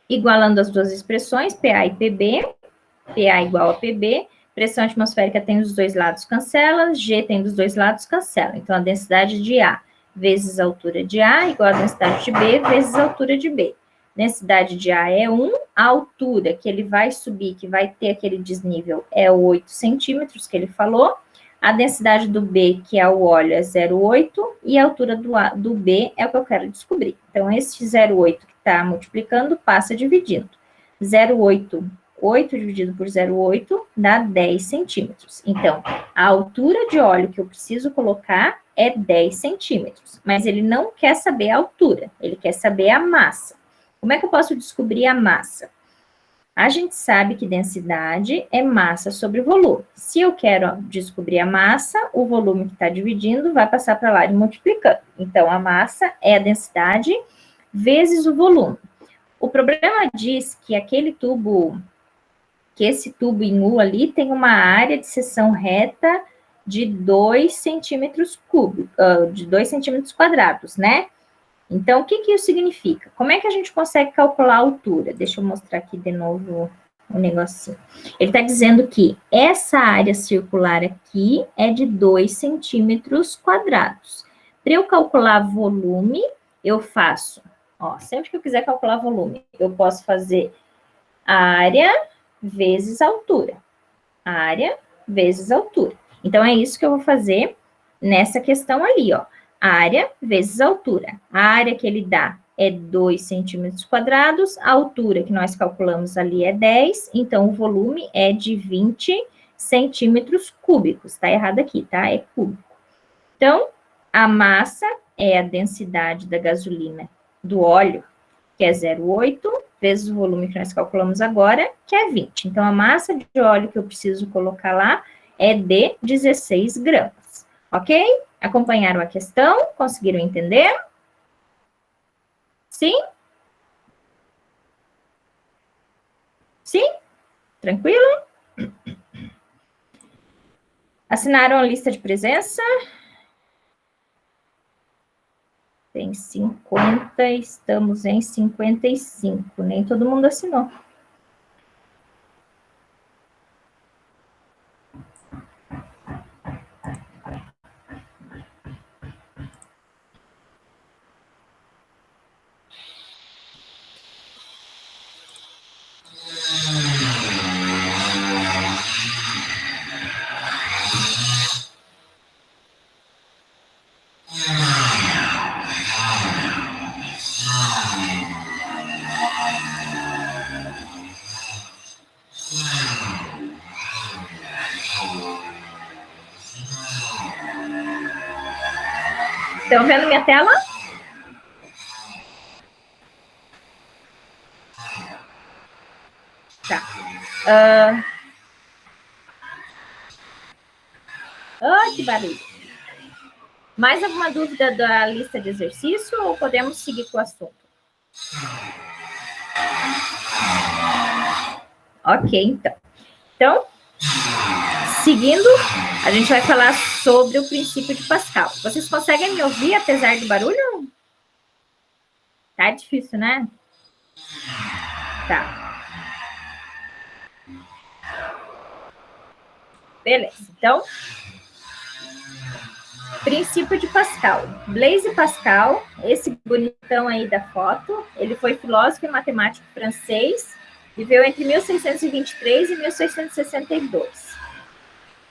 igualando as duas expressões, PA e PB, PA igual a PB, pressão atmosférica tem dos dois lados, cancela, G tem dos dois lados, cancela. Então, a densidade de A vezes a altura de A igual a densidade de B vezes a altura de B. Densidade de A é 1, a altura que ele vai subir, que vai ter aquele desnível, é 8 centímetros, que ele falou. A densidade do B, que é o óleo, é 0,8, e a altura do B é o que eu quero descobrir. Então, esse 0,8 que está multiplicando, passa dividindo. 0,8, 8 dividido por 0,8 dá 10 centímetros. Então, a altura de óleo que eu preciso colocar é 10 centímetros. Mas ele não quer saber a altura, ele quer saber a massa. Como é que eu posso descobrir a massa? A gente sabe que densidade é massa sobre volume. Se eu quero descobrir a massa, o volume que está dividindo vai passar para lá e multiplicando. Então, a massa é a densidade vezes o volume. O problema diz que esse tubo em U ali tem uma área de seção reta de 2 centímetros cúbicos, de 2 centímetros quadrados, né? Então, o que que isso significa? Como é que a gente consegue calcular a altura? Deixa eu mostrar aqui de novo um negocinho. Ele está dizendo que essa área circular aqui é de 2 centímetros quadrados. Para eu calcular volume, eu faço, ó, sempre que eu quiser calcular volume, eu posso fazer área vezes altura. Área vezes altura. Então, é isso que eu vou fazer nessa questão ali, ó. Área vezes altura. A área que ele dá é 2 centímetros quadrados, a altura que nós calculamos ali é 10, então o volume é de 20 centímetros cúbicos. Tá errado aqui, tá? É cúbico. Então, a massa é a densidade da gasolina do óleo, que é 0,8, vezes o volume que nós calculamos agora, que é 20. Então, a massa de óleo que eu preciso colocar lá é de 16 gramas. Ok? Acompanharam a questão? Conseguiram entender? Sim? Sim? Tranquilo? Assinaram a lista de presença? Tem 50, estamos em 55. Nem todo mundo assinou. Estão vendo minha tela? Tá. Que barulho. Mais alguma dúvida da lista de exercício ou podemos seguir com o assunto? Ok, então. Então, seguindo, a gente vai falar sobre o princípio de Pascal. Vocês conseguem me ouvir apesar do barulho? Tá difícil, né? Tá. Beleza, então, princípio de Pascal. Blaise Pascal, esse bonitão aí da foto, ele foi filósofo e matemático francês, viveu entre 1623 e 1662.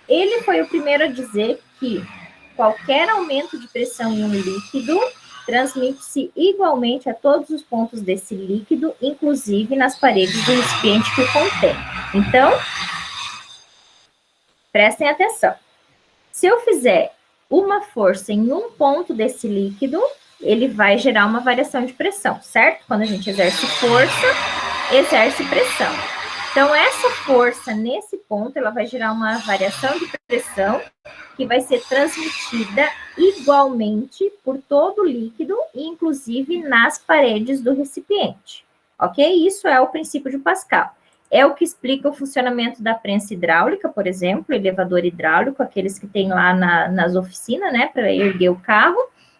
Ele foi o primeiro a dizer que qualquer aumento de pressão em um líquido transmite-se igualmente a todos os pontos desse líquido, inclusive nas paredes do recipiente que o contém. Então, prestem atenção. Se eu fizer uma força em um ponto desse líquido, ele vai gerar uma variação de pressão, certo? Quando a gente exerce força, exerce pressão. Então, essa força nesse ponto, ela vai gerar uma variação de pressão que vai ser transmitida igualmente por todo o líquido, inclusive nas paredes do recipiente. Ok? Isso é o princípio de Pascal. É o que explica o funcionamento da prensa hidráulica, por exemplo, elevador hidráulico, aqueles que tem lá nas oficinas, né, para erguer o carro.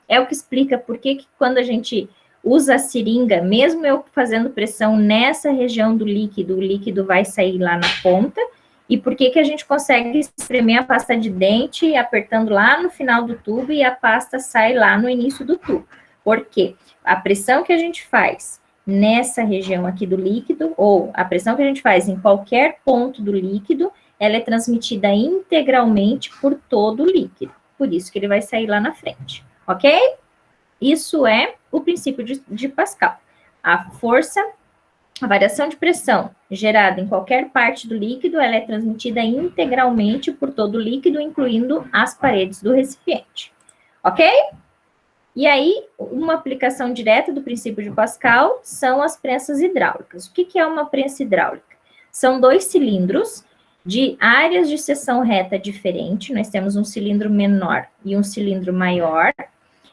É o que explica por que quando a gente usa a seringa, mesmo eu fazendo pressão nessa região do líquido, o líquido vai sair lá na ponta. E por que a gente consegue espremer a pasta de dente apertando lá no final do tubo e a pasta sai lá no início do tubo? Porque a pressão que a gente faz nessa região aqui do líquido, ou a pressão que a gente faz em qualquer ponto do líquido, ela é transmitida integralmente por todo o líquido. Por isso que ele vai sair lá na frente, ok? Isso é o princípio de Pascal. A força, a variação de pressão gerada em qualquer parte do líquido, ela é transmitida integralmente por todo o líquido, incluindo as paredes do recipiente, ok? E aí, uma aplicação direta do princípio de Pascal são as prensas hidráulicas. O que é uma prensa hidráulica? São dois cilindros de áreas de seção reta diferente. Nós temos um cilindro menor e um cilindro maior.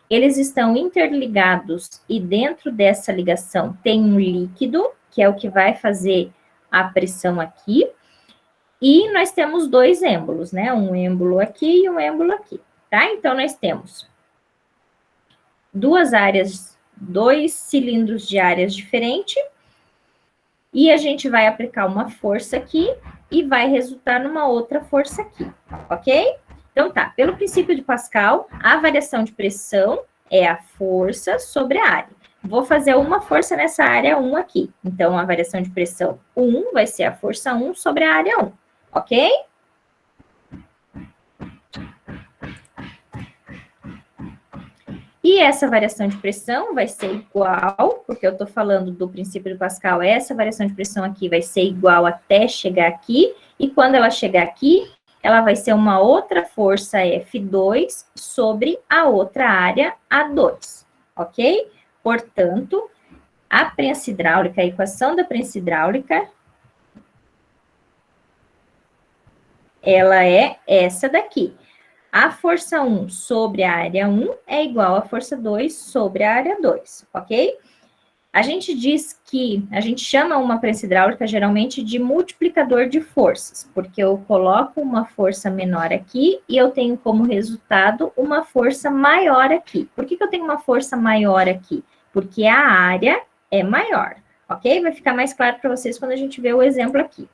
Eles estão interligados e dentro dessa ligação tem um líquido, que é o que vai fazer a pressão aqui. E nós temos dois êmbolos, né? Um êmbolo aqui e um êmbolo aqui, tá? Então, nós temos duas áreas, dois cilindros de áreas diferentes, e a gente vai aplicar uma força aqui e vai resultar numa outra força aqui, ok? Então tá, pelo princípio de Pascal, a variação de pressão é a força sobre a área. Vou fazer uma força nessa área 1 aqui. Então, a variação de pressão 1 vai ser a força 1 sobre a área 1, ok? E essa variação de pressão vai ser igual, porque eu estou falando do princípio de Pascal, essa variação de pressão aqui vai ser igual até chegar aqui, e quando ela chegar aqui, ela vai ser uma outra força F2 sobre a outra área A2, ok? Portanto, a prensa hidráulica, a equação da prensa hidráulica, ela é essa daqui. A força 1 sobre a área 1 é igual à força 2 sobre a área 2, ok? A gente diz que, a gente chama uma prensa hidráulica geralmente de multiplicador de forças, porque eu coloco uma força menor aqui e eu tenho como resultado uma força maior aqui. Por que eu tenho uma força maior aqui? Porque a área é maior, ok? Vai ficar mais claro para vocês quando a gente vê o exemplo aqui,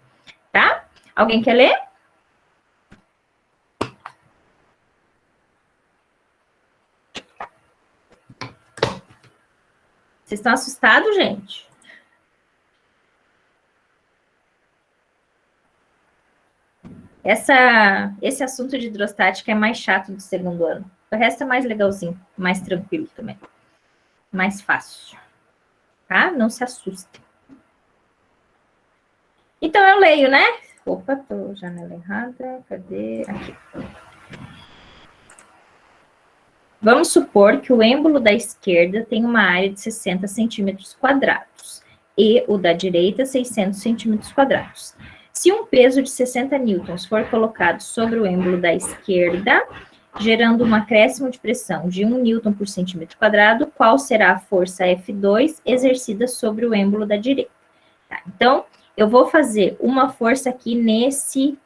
tá? Alguém quer ler? Vocês estão assustados, gente? Esse assunto de hidrostática é mais chato do segundo ano. O resto é mais legalzinho, mais tranquilo também. Mais fácil. Tá? Não se assustem. Então, eu leio, né? Opa, tô janela errada. Cadê? Aqui. Vamos supor que o êmbolo da esquerda tem uma área de 60 centímetros quadrados e o da direita 600 centímetros quadrados. Se um peso de 60 newtons for colocado sobre o êmbolo da esquerda, gerando um acréscimo de pressão de 1 newton por centímetro quadrado, qual será a força F2 exercida sobre o êmbolo da direita? Tá, então, eu vou fazer uma força aqui nesse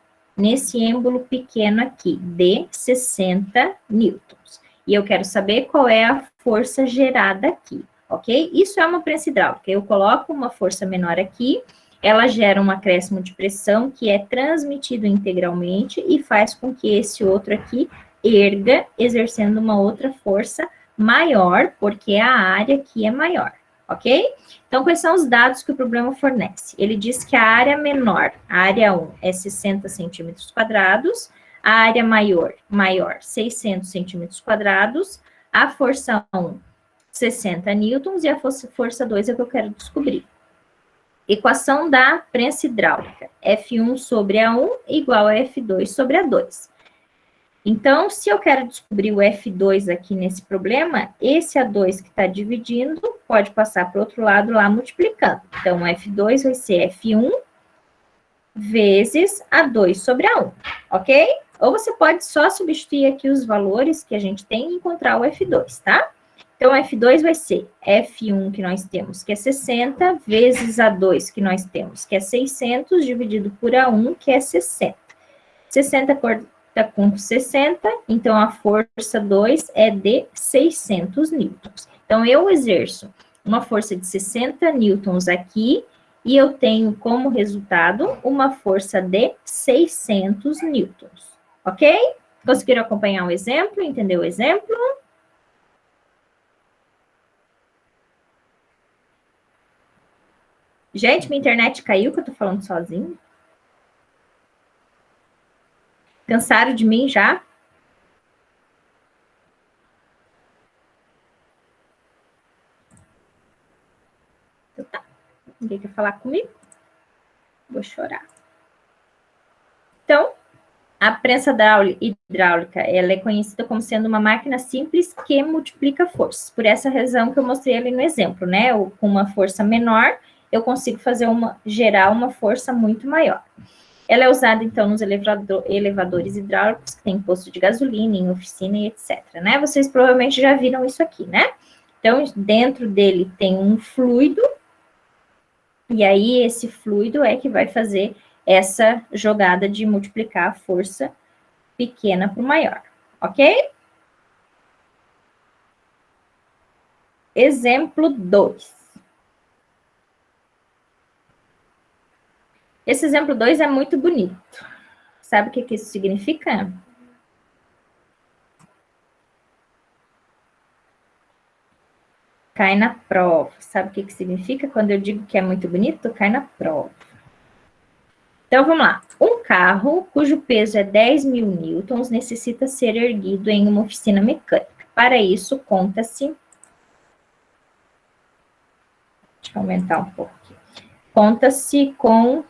êmbolo pequeno aqui, de 60 newtons. E eu quero saber qual é a força gerada aqui, ok? Isso é uma prensa hidráulica. Eu coloco uma força menor aqui, ela gera um acréscimo de pressão que é transmitido integralmente e faz com que esse outro aqui erga, exercendo uma outra força maior, porque a área aqui é maior, ok? Então, quais são os dados que o problema fornece? Ele diz que a área menor, a área 1, é 60 centímetros quadrados, a área maior, 600 centímetros quadrados, a força 1, 60 newtons, e a força 2 é o que eu quero descobrir. Equação da prensa hidráulica, F1 sobre A1 igual a F2 sobre A2. Então, se eu quero descobrir o F2 aqui nesse problema, esse A2 que está dividindo, pode passar para o outro lado lá multiplicando. Então, o F2 vai ser F1 vezes A2 sobre A1, ok? Ou você pode só substituir aqui os valores que a gente tem e encontrar o F2, tá? Então, F2 vai ser F1 que nós temos, que é 60, vezes A2 que nós temos, que é 600, dividido por A1, que é 60. 60 corta com 60, então a força 2 é de 600 newtons. Então, eu exerço uma força de 60 newtons aqui, e eu tenho como resultado uma força de 600 newtons, ok? Conseguiram acompanhar o exemplo? Entender o exemplo? Gente, minha internet caiu, que eu tô falando sozinho. Cansaram de mim já? Então tá. Ninguém quer falar comigo? Vou chorar. Então, a prensa hidráulica, ela é conhecida como sendo uma máquina simples que multiplica forças. Por essa razão que eu mostrei ali no exemplo, né? Com uma força menor, eu consigo gerar uma força muito maior. Ela é usada, então, nos elevadores hidráulicos, que tem posto de gasolina, em oficina e etc, né? Vocês provavelmente já viram isso aqui, né? Então, dentro dele tem um fluido, e aí esse fluido é que vai fazer essa jogada de multiplicar a força pequena para o maior, ok? Exemplo 2. Esse exemplo 2 é muito bonito. Sabe o que isso significa? Cai na prova. Sabe o que significa quando eu digo que é muito bonito? Cai na prova. Então, vamos lá. Um carro cujo peso é 10.000 newtons necessita ser erguido em uma oficina mecânica. Para isso, conta-se... Deixa eu aumentar um pouco aqui. Conta-se com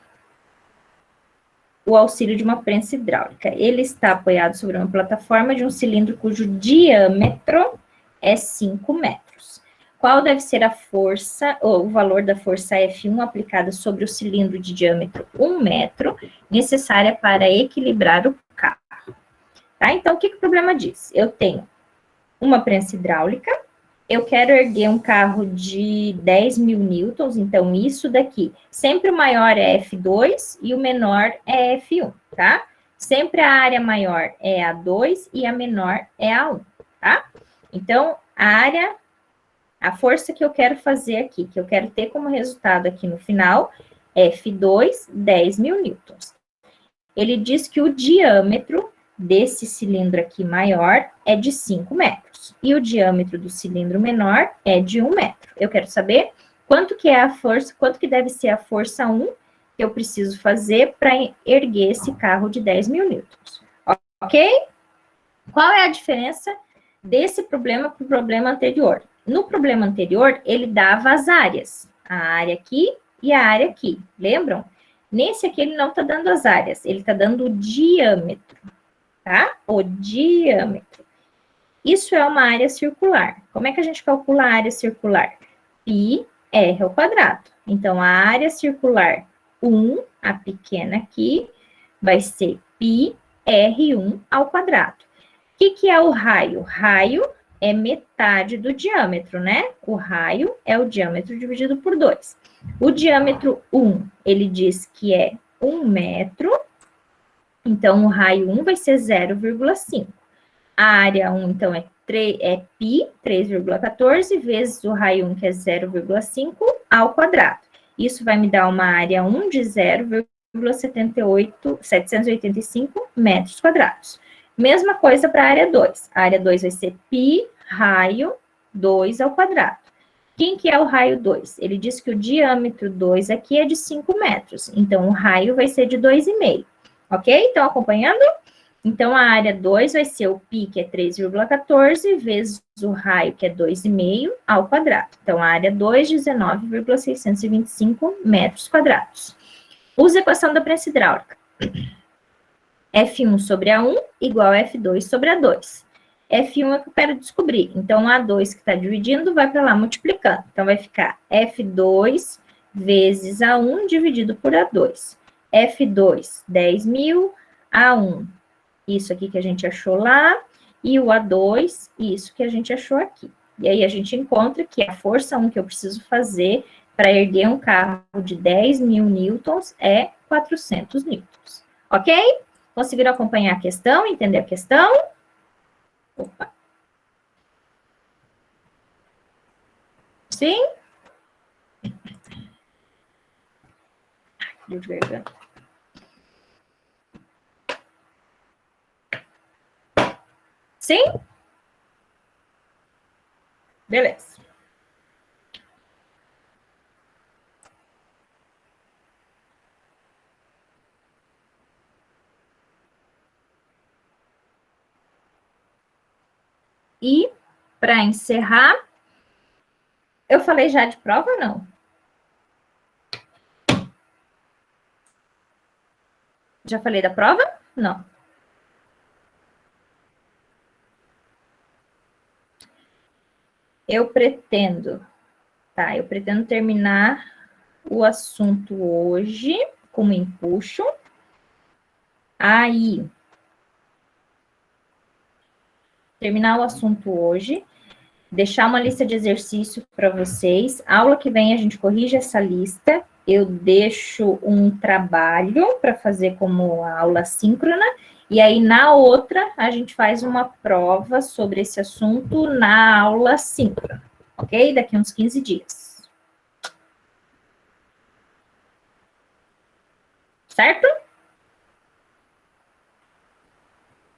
o auxílio de uma prensa hidráulica. Ele está apoiado sobre uma plataforma de um cilindro cujo diâmetro é 5 metros. Qual deve ser a força, ou o valor da força F1 aplicada sobre o cilindro de diâmetro 1 metro, necessária para equilibrar o carro? Tá? Então, o que o problema diz? Eu tenho uma prensa hidráulica, eu quero erguer um carro de 10.000 newtons, então isso daqui, sempre o maior é F2 e o menor é F1, tá? Sempre a área maior é A2 e a menor é A1, tá? Então, a força que eu quero fazer aqui, que eu quero ter como resultado aqui no final, F2, 10.000 newtons. Ele diz que o diâmetro desse cilindro aqui maior é de 5 metros. E o diâmetro do cilindro menor é de 1 metro. Eu quero saber quanto que é a força, quanto que deve ser a força 1 que eu preciso fazer para erguer esse carro de 10.000 newtons. Ok? Qual é a diferença desse problema para o problema anterior? No problema anterior, ele dava as áreas. A área aqui e a área aqui. Lembram? Nesse aqui, ele não está dando as áreas, ele está dando o diâmetro, tá? O diâmetro. Isso é uma área circular. Como é que a gente calcula a área circular? Πr ao quadrado. Então, a área circular 1, a pequena aqui, vai ser πr1 ao quadrado. O que é o raio? Raio é metade do diâmetro, né? O raio é o diâmetro dividido por 2. O diâmetro 1, ele diz que é 1 metro, então o raio 1 vai ser 0,5. A área 1, então, é π, 3,14, vezes o raio 1, que é 0,5, ao quadrado. Isso vai me dar uma área 1 de 0,785 metros quadrados. Mesma coisa para a área 2. A área 2 vai ser π, raio 2 ao quadrado. Quem que é o raio 2? Ele diz que o diâmetro 2 aqui é de 5 metros. Então, o raio vai ser de 2,5. Ok? Estão acompanhando? Então, a área 2 vai ser o π, que é 3,14, vezes o raio, que é 2,5, ao quadrado. Então, a área 2, 19,625 metros quadrados. Usa a equação da prensa hidráulica. F1 sobre A1 igual a F2 sobre A2. F1 é o que eu quero descobrir. Então, A2 que está dividindo vai para lá multiplicando. Então, vai ficar F2 vezes A1 dividido por A2. F2, 10.000, A1, isso aqui que a gente achou lá, e o A2, isso que a gente achou aqui. E aí, a gente encontra que a força 1 que eu preciso fazer para erguer um carro de 10.000 newtons é 400 newtons. Ok? Conseguiram acompanhar a questão, entender a questão? Opa. Sim? Dor de garganta. Sim? Beleza. E, para encerrar, eu falei já de prova ou não? Já falei da prova? Não. Eu pretendo terminar o assunto hoje com empuxo. Aí, terminar o assunto hoje, deixar uma lista de exercício para vocês. Aula que vem a gente corrige essa lista. Eu deixo um trabalho para fazer como aula síncrona. E aí, na outra, a gente faz uma prova sobre esse assunto na aula síncrona. Ok? Daqui uns 15 dias. Certo?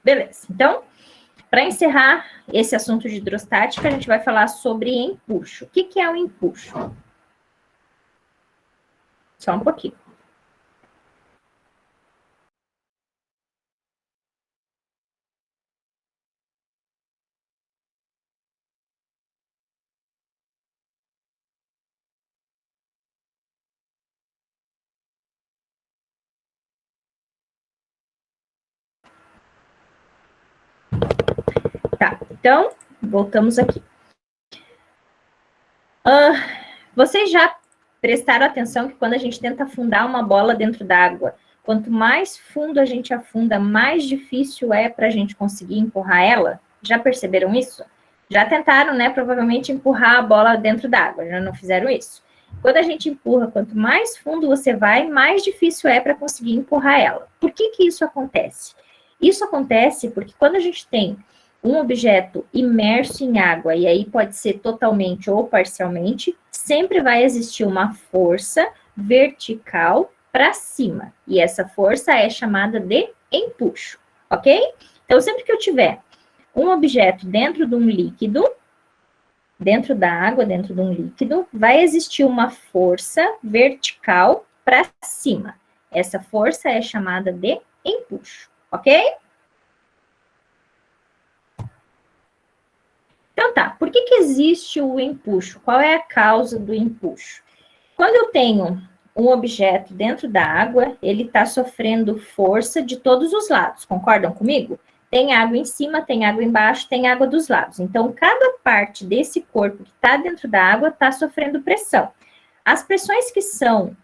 Beleza. Então, para encerrar esse assunto de hidrostática, a gente vai falar sobre empuxo. O que é o empuxo? Só um pouquinho. Tá, então, voltamos aqui. Vocês já prestaram atenção que quando a gente tenta afundar uma bola dentro d'água, quanto mais fundo a gente afunda, mais difícil é para a gente conseguir empurrar ela? Já perceberam isso? Já tentaram, né, provavelmente empurrar a bola dentro d'água, já não fizeram isso? Quando a gente empurra, quanto mais fundo você vai, mais difícil é para conseguir empurrar ela. Por que isso acontece? Isso acontece porque quando a gente tem um objeto imerso em água, e aí pode ser totalmente ou parcialmente, sempre vai existir uma força vertical para cima. E essa força é chamada de empuxo, ok? Então, sempre que eu tiver um objeto dentro de um líquido, dentro da água, dentro de um líquido, vai existir uma força vertical para cima. Essa força é chamada de empuxo, ok? Então tá, por que existe o empuxo? Qual é a causa do empuxo? Quando eu tenho um objeto dentro da água, ele está sofrendo força de todos os lados, concordam comigo? Tem água em cima, tem água embaixo, tem água dos lados. Então, cada parte desse corpo que está dentro da água está sofrendo pressão. As pressões que são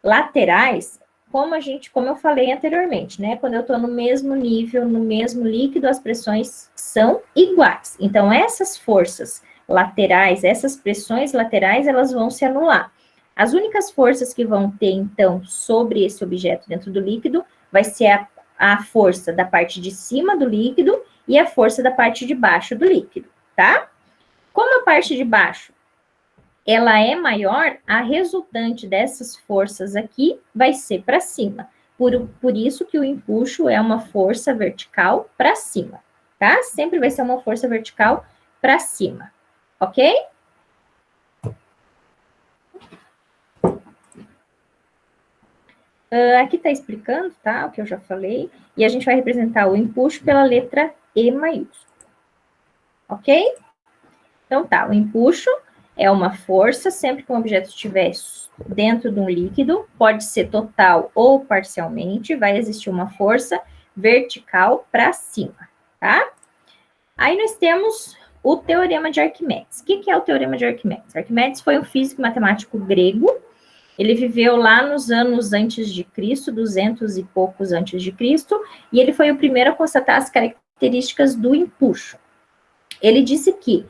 laterais, como eu falei anteriormente, né? Quando eu estou no mesmo nível, no mesmo líquido, as pressões são iguais. Então, essas forças laterais, essas pressões laterais, elas vão se anular. As únicas forças que vão ter, então, sobre esse objeto dentro do líquido, vai ser a força da parte de cima do líquido e a força da parte de baixo do líquido, tá? Como a parte de baixo, ela é maior, a resultante dessas forças aqui vai ser para cima. Por isso que o empuxo é uma força vertical para cima, tá? Sempre vai ser uma força vertical para cima, ok? Aqui está explicando, tá? O que eu já falei. E a gente vai representar o empuxo pela letra E maiúsculo. Ok? Então tá, o empuxo é uma força, sempre que um objeto estiver dentro de um líquido, pode ser total ou parcialmente, vai existir uma força vertical para cima, tá? Aí nós temos o Teorema de Arquimedes. O que é o Teorema de Arquimedes? Arquimedes foi um físico e matemático grego. Ele viveu lá nos anos antes de Cristo, 200 e poucos antes de Cristo, e ele foi o primeiro a constatar as características do empuxo. Ele disse que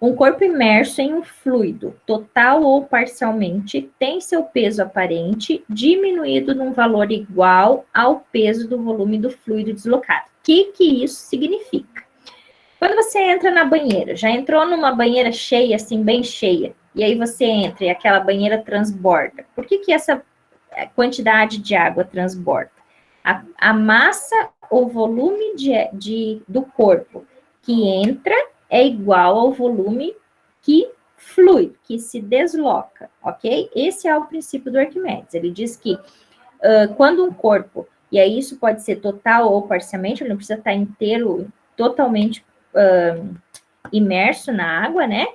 um corpo imerso em um fluido, total ou parcialmente, tem seu peso aparente diminuído num valor igual ao peso do volume do fluido deslocado. O que isso significa? Quando você entra na banheira, já entrou numa banheira cheia, assim, bem cheia, e aí você entra e aquela banheira transborda. Por que essa quantidade de água transborda? A massa ou volume do corpo que entra é igual ao volume que flui, que se desloca, ok? Esse é o princípio do Arquimedes. Ele diz que quando um corpo, e aí isso pode ser total ou parcialmente, ele não precisa estar inteiro, totalmente imerso na água, né?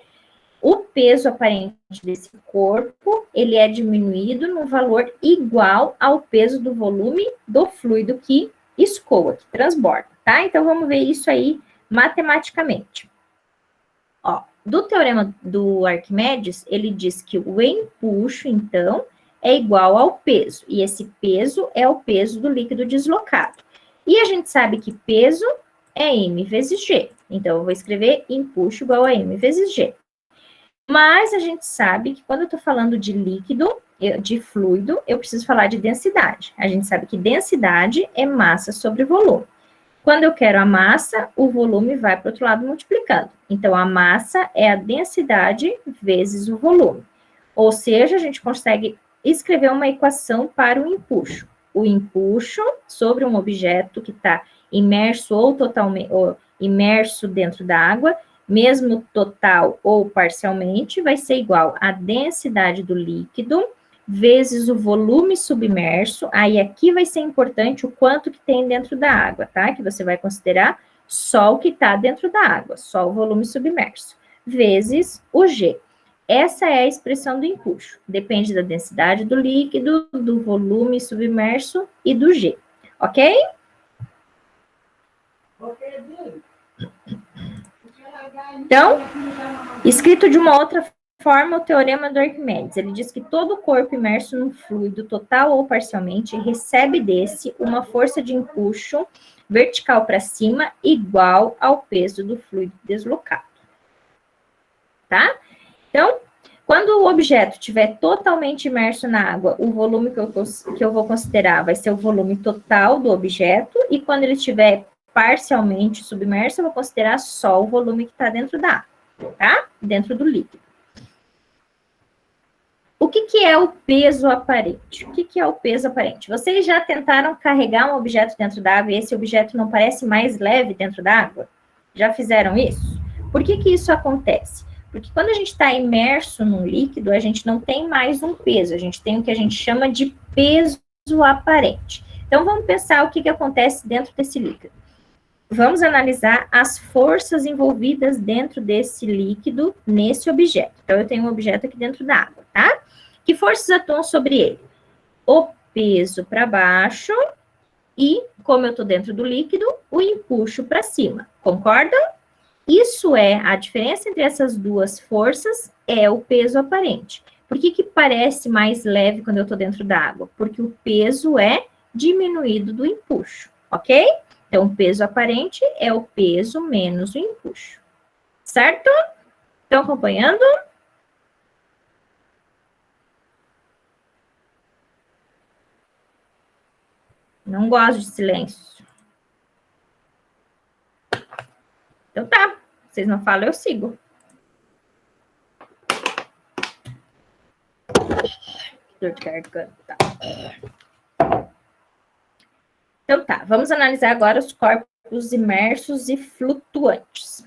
O peso aparente desse corpo, ele é diminuído no valor igual ao peso do volume do fluido que escoa, que transborda, tá? Então, vamos ver isso aí matematicamente. Ó, do teorema do Arquimedes, ele diz que o empuxo, então, é igual ao peso, e esse peso é o peso do líquido deslocado. E a gente sabe que peso é m vezes g, então, eu vou escrever empuxo igual a m vezes g. Mas a gente sabe que quando eu estou falando de líquido, de fluido, eu preciso falar de densidade. A gente sabe que densidade é massa sobre volume. Quando eu quero a massa, o volume vai para o outro lado multiplicando. Então, a massa é a densidade vezes o volume. Ou seja, a gente consegue escrever uma equação para o empuxo. O empuxo sobre um objeto que está imerso ou totalmente imerso dentro da água, mesmo total ou parcialmente, vai ser igual à densidade do líquido vezes o volume submerso. Aí aqui vai ser importante o quanto que tem dentro da água, tá? Que você vai considerar só o que está dentro da água, só o volume submerso, vezes o G. Essa é a expressão do empuxo. Depende da densidade do líquido, do volume submerso e do G. Ok? Então, escrito de uma outra forma, o teorema do Arquimedes. Ele diz que todo corpo imerso num fluido, total ou parcialmente, recebe desse uma força de empuxo vertical para cima igual ao peso do fluido deslocado. Tá? Então, quando o objeto estiver totalmente imerso na água, o volume que eu vou considerar vai ser o volume total do objeto, e quando ele estiver parcialmente submerso, eu vou considerar só o volume que está dentro da água, tá? Dentro do líquido. O que é o peso aparente? O que é o peso aparente? Vocês já tentaram carregar um objeto dentro da água e esse objeto não parece mais leve dentro da água? Já fizeram isso? Por que isso acontece? Porque quando a gente está imerso num líquido, a gente não tem mais um peso, a gente tem o que a gente chama de peso aparente. Então, vamos pensar o que acontece dentro desse líquido. Vamos analisar as forças envolvidas dentro desse líquido, nesse objeto. Então, eu tenho um objeto aqui dentro da água, tá? Que forças atuam sobre ele? o peso para baixo e, como eu estou dentro do líquido, o empuxo para cima. Concordam? Isso é, a diferença entre essas duas forças é o peso aparente. Por que parece mais leve quando eu estou dentro da água? Porque o peso é diminuído do empuxo, ok? Então, o peso aparente é o peso menos o empuxo. Certo? Estão acompanhando? Não gosto de silêncio. Então tá. Vocês não falam, eu sigo. Dor de garganta. Então tá, vamos analisar agora os corpos imersos e flutuantes.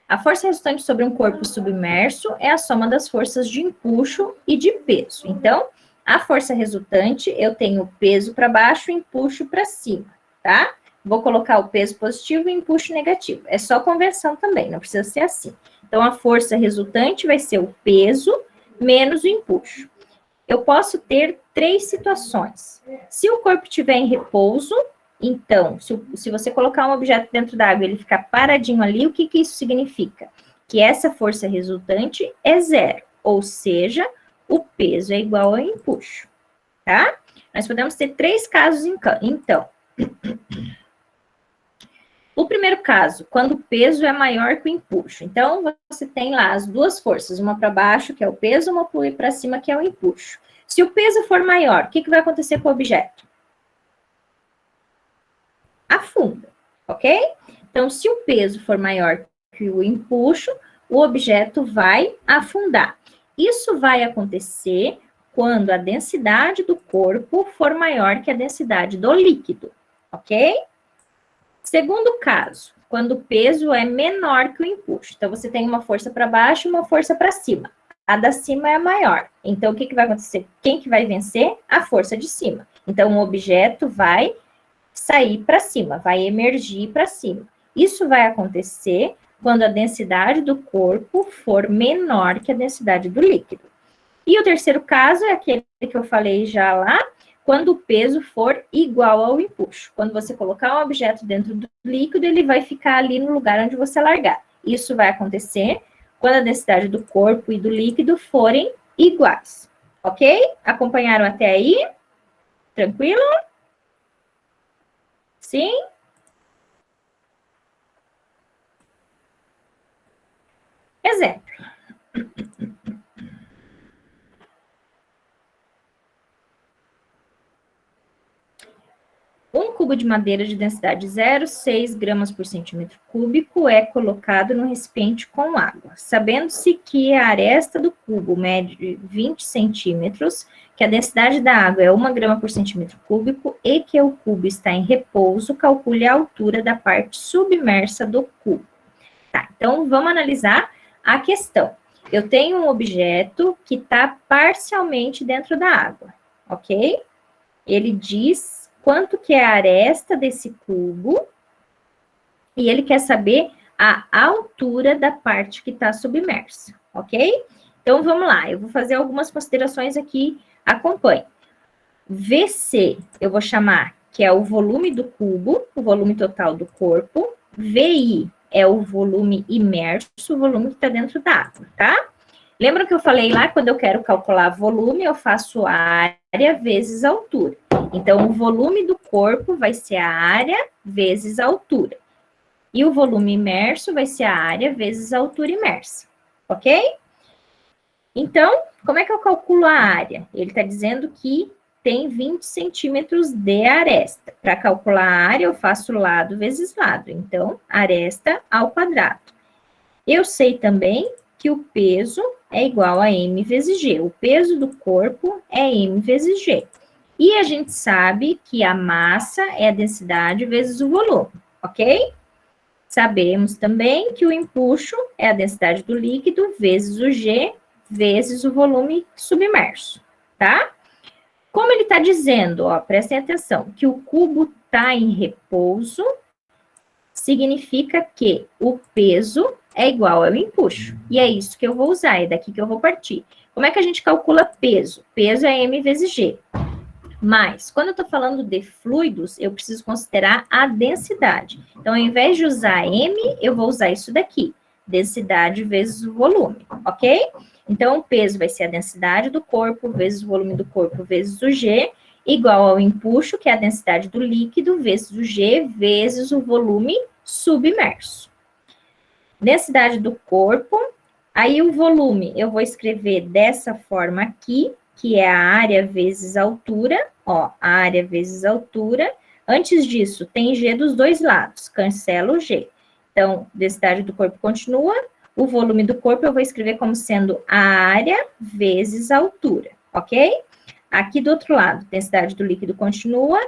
A força resultante sobre um corpo submerso é a soma das forças de empuxo e de peso. Então, a força resultante, eu tenho peso para baixo e empuxo para cima, tá? Vou colocar o peso positivo e empuxo negativo. É só conversão também, não precisa ser assim. Então, a força resultante vai ser o peso menos o empuxo. Eu posso ter 3 situações. Se o corpo estiver em repouso, então, se você colocar um objeto dentro da água e ele ficar paradinho ali, o que isso significa? Que essa força resultante é 0, ou seja, o peso é igual ao empuxo, tá? Nós podemos ter 3 casos, então. O primeiro caso, quando o peso é maior que o empuxo. Então, você tem lá as duas forças, uma para baixo, que é o peso, uma para cima, que é o empuxo. Se o peso for maior, o que vai acontecer com o objeto? Afunda, ok? Então, se o peso for maior que o empuxo, o objeto vai afundar. Isso vai acontecer quando a densidade do corpo for maior que a densidade do líquido, ok? Segundo caso, quando o peso é menor que o empuxo. Então, você tem uma força para baixo e uma força para cima. A da cima é maior. Então, o que vai acontecer? Quem que vai vencer? A força de cima. Então, o objeto vai sair para cima, vai emergir para cima. Isso vai acontecer quando a densidade do corpo for menor que a densidade do líquido. E o terceiro caso é aquele que eu falei já lá, quando o peso for igual ao empuxo. Quando você colocar um objeto dentro do líquido, ele vai ficar ali no lugar onde você largar. Isso vai acontecer quando a densidade do corpo e do líquido forem iguais. Ok? Acompanharam até aí? Tranquilo? Sim? Exemplo. Um cubo de madeira de densidade 0,6 gramas por centímetro cúbico é colocado no recipiente com água. Sabendo-se que a aresta do cubo mede 20 centímetros, que a densidade da água é 1 grama por centímetro cúbico e que o cubo está em repouso, calcule a altura da parte submersa do cubo. Tá, então vamos analisar a questão. Eu tenho um objeto que está parcialmente dentro da água, ok? Ele diz quanto que é a aresta desse cubo, e ele quer saber a altura da parte que está submersa, ok? Então, vamos lá, eu vou fazer algumas considerações aqui, acompanhe. VC, eu vou chamar que é o volume do cubo, o volume total do corpo. VI é o volume imerso, o volume que está dentro da água, tá? Lembra que eu falei lá, quando eu quero calcular volume, eu faço área vezes altura. Então, o volume do corpo vai ser a área vezes a altura. E o volume imerso vai ser a área vezes a altura imersa, ok? Então, como é que eu calculo a área? Ele está dizendo que tem 20 centímetros de aresta. Para calcular a área, eu faço lado vezes lado. Então, aresta ao quadrado. Eu sei também que o peso é igual a M vezes G. O peso do corpo é M vezes G. E a gente sabe que a massa é a densidade vezes o volume, ok? Sabemos também que o empuxo é a densidade do líquido vezes o G vezes o volume submerso, tá? Como ele está dizendo, ó, prestem atenção, que o cubo está em repouso, significa que o peso é igual ao empuxo. E é isso que eu vou usar, é daqui que eu vou partir. Como é que a gente calcula peso? Peso é M vezes G. Mas, quando eu estou falando de fluidos, eu preciso considerar a densidade. Então, ao invés de usar M, eu vou usar isso daqui. Densidade vezes o volume, ok? Então, o peso vai ser a densidade do corpo vezes o volume do corpo vezes o G, igual ao empuxo, que é a densidade do líquido, vezes o G, vezes o volume submerso. Densidade do corpo, aí o volume, eu vou escrever dessa forma aqui, que é a área vezes a altura, ó, a área vezes a altura. Antes disso, tem G dos dois lados, cancela o G. Então, densidade do corpo continua, o volume do corpo eu vou escrever como sendo a área vezes a altura, ok? Aqui do outro lado, densidade do líquido continua,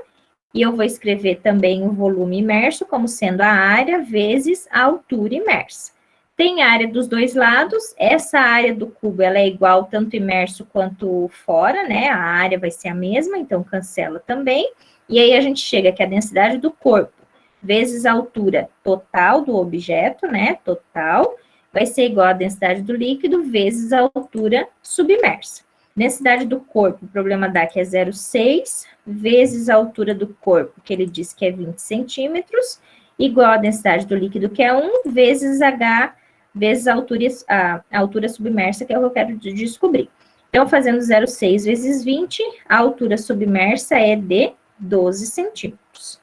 e eu vou escrever também o volume imerso como sendo a área vezes a altura imersa. Tem área dos dois lados, essa área do cubo, ela é igual tanto imerso quanto fora, né? A área vai ser a mesma, então cancela também. E aí a gente chega que a densidade do corpo vezes a altura total do objeto, né? Total, vai ser igual a densidade do líquido vezes a altura submersa. Densidade do corpo, o problema dá que é 0,6 vezes a altura do corpo, que ele diz que é 20 centímetros, igual a densidade do líquido, que é 1, vezes H, vezes a altura submersa, que é o que eu quero descobrir. Então, fazendo 0,6 vezes 20, a altura submersa é de 12 centímetros.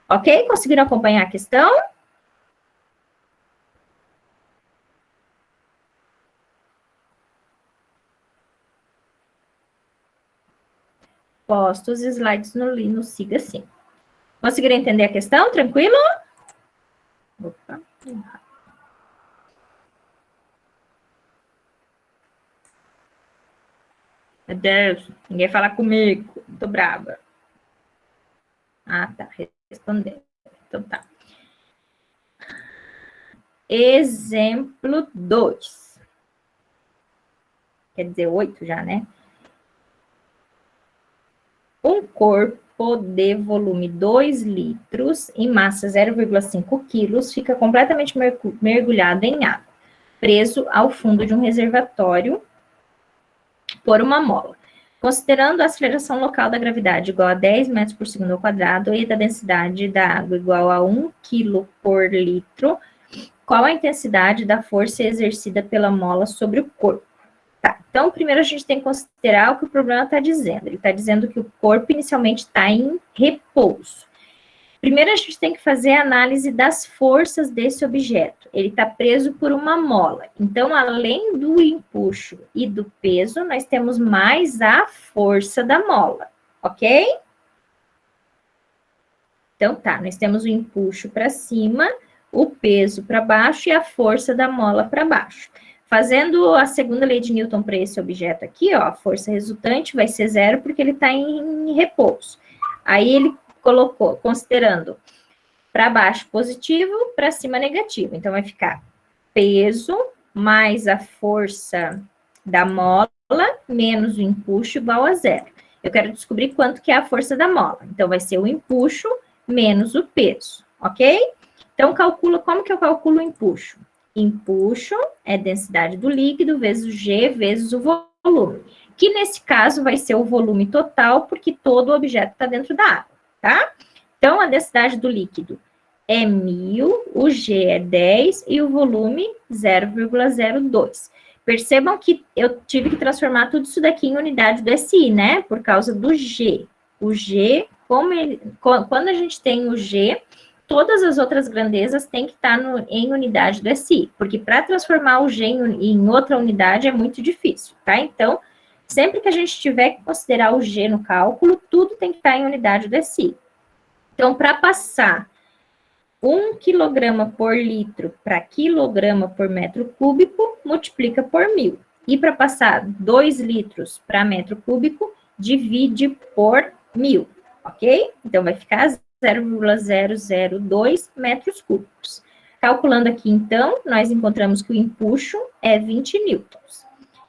Ok? Conseguiram acompanhar a questão? Posto os slides no Siga Sim. Conseguiram entender a questão? Tranquilo? Opa. Meu Deus, ninguém fala comigo. Tô brava. Ah, tá. Respondeu. Então tá. Exemplo 2. Quer dizer, 8 já, né? Um corpo de volume 2 litros e massa 0,5 quilos fica completamente mergulhado em água, preso ao fundo de um reservatório por uma mola. Considerando a aceleração local da gravidade igual a 10 metros por segundo ao quadrado e da densidade da água igual a 1 quilo por litro, qual a intensidade da força exercida pela mola sobre o corpo? Tá, então, primeiro a gente tem que considerar o que o problema está dizendo. Ele está dizendo que o corpo inicialmente está em repouso. Primeiro a gente tem que fazer a análise das forças desse objeto. Ele está preso por uma mola. Então, além do empuxo e do peso, nós temos mais a força da mola, ok? Então, tá, nós temos o empuxo para cima, o peso para baixo e a força da mola para baixo. Fazendo a segunda lei de Newton para esse objeto aqui, ó, a força resultante vai ser 0 porque ele está em repouso. Aí ele colocou, considerando para baixo positivo, para cima negativo. Então, vai ficar peso mais a força da mola menos o empuxo igual a 0. Eu quero descobrir quanto que é a força da mola. Então, vai ser o empuxo menos o peso, ok? Então, calcula, como que eu calculo o empuxo? Empuxo é densidade do líquido vezes o G vezes o volume, que nesse caso vai ser o volume total, porque todo o objeto está dentro da água, tá? Então, a densidade do líquido é 1000, o G é 10 e o volume 0,02. Percebam que eu tive que transformar tudo isso daqui em unidade do SI, né? Por causa do G. O G, quando a gente tem o G, todas as outras grandezas têm que estar em unidade do SI, porque para transformar o G em outra unidade é muito difícil, tá? Então, sempre que a gente tiver que considerar o G no cálculo, tudo tem que estar em unidade do SI. Então, para passar 1 quilograma por litro para quilograma por metro cúbico, multiplica por 1000. E para passar 2 litros para metro cúbico, divide por 1000, ok? Então, vai ficar 0,002 metros cúbicos. Calculando aqui, então, nós encontramos que o empuxo é 20 newtons.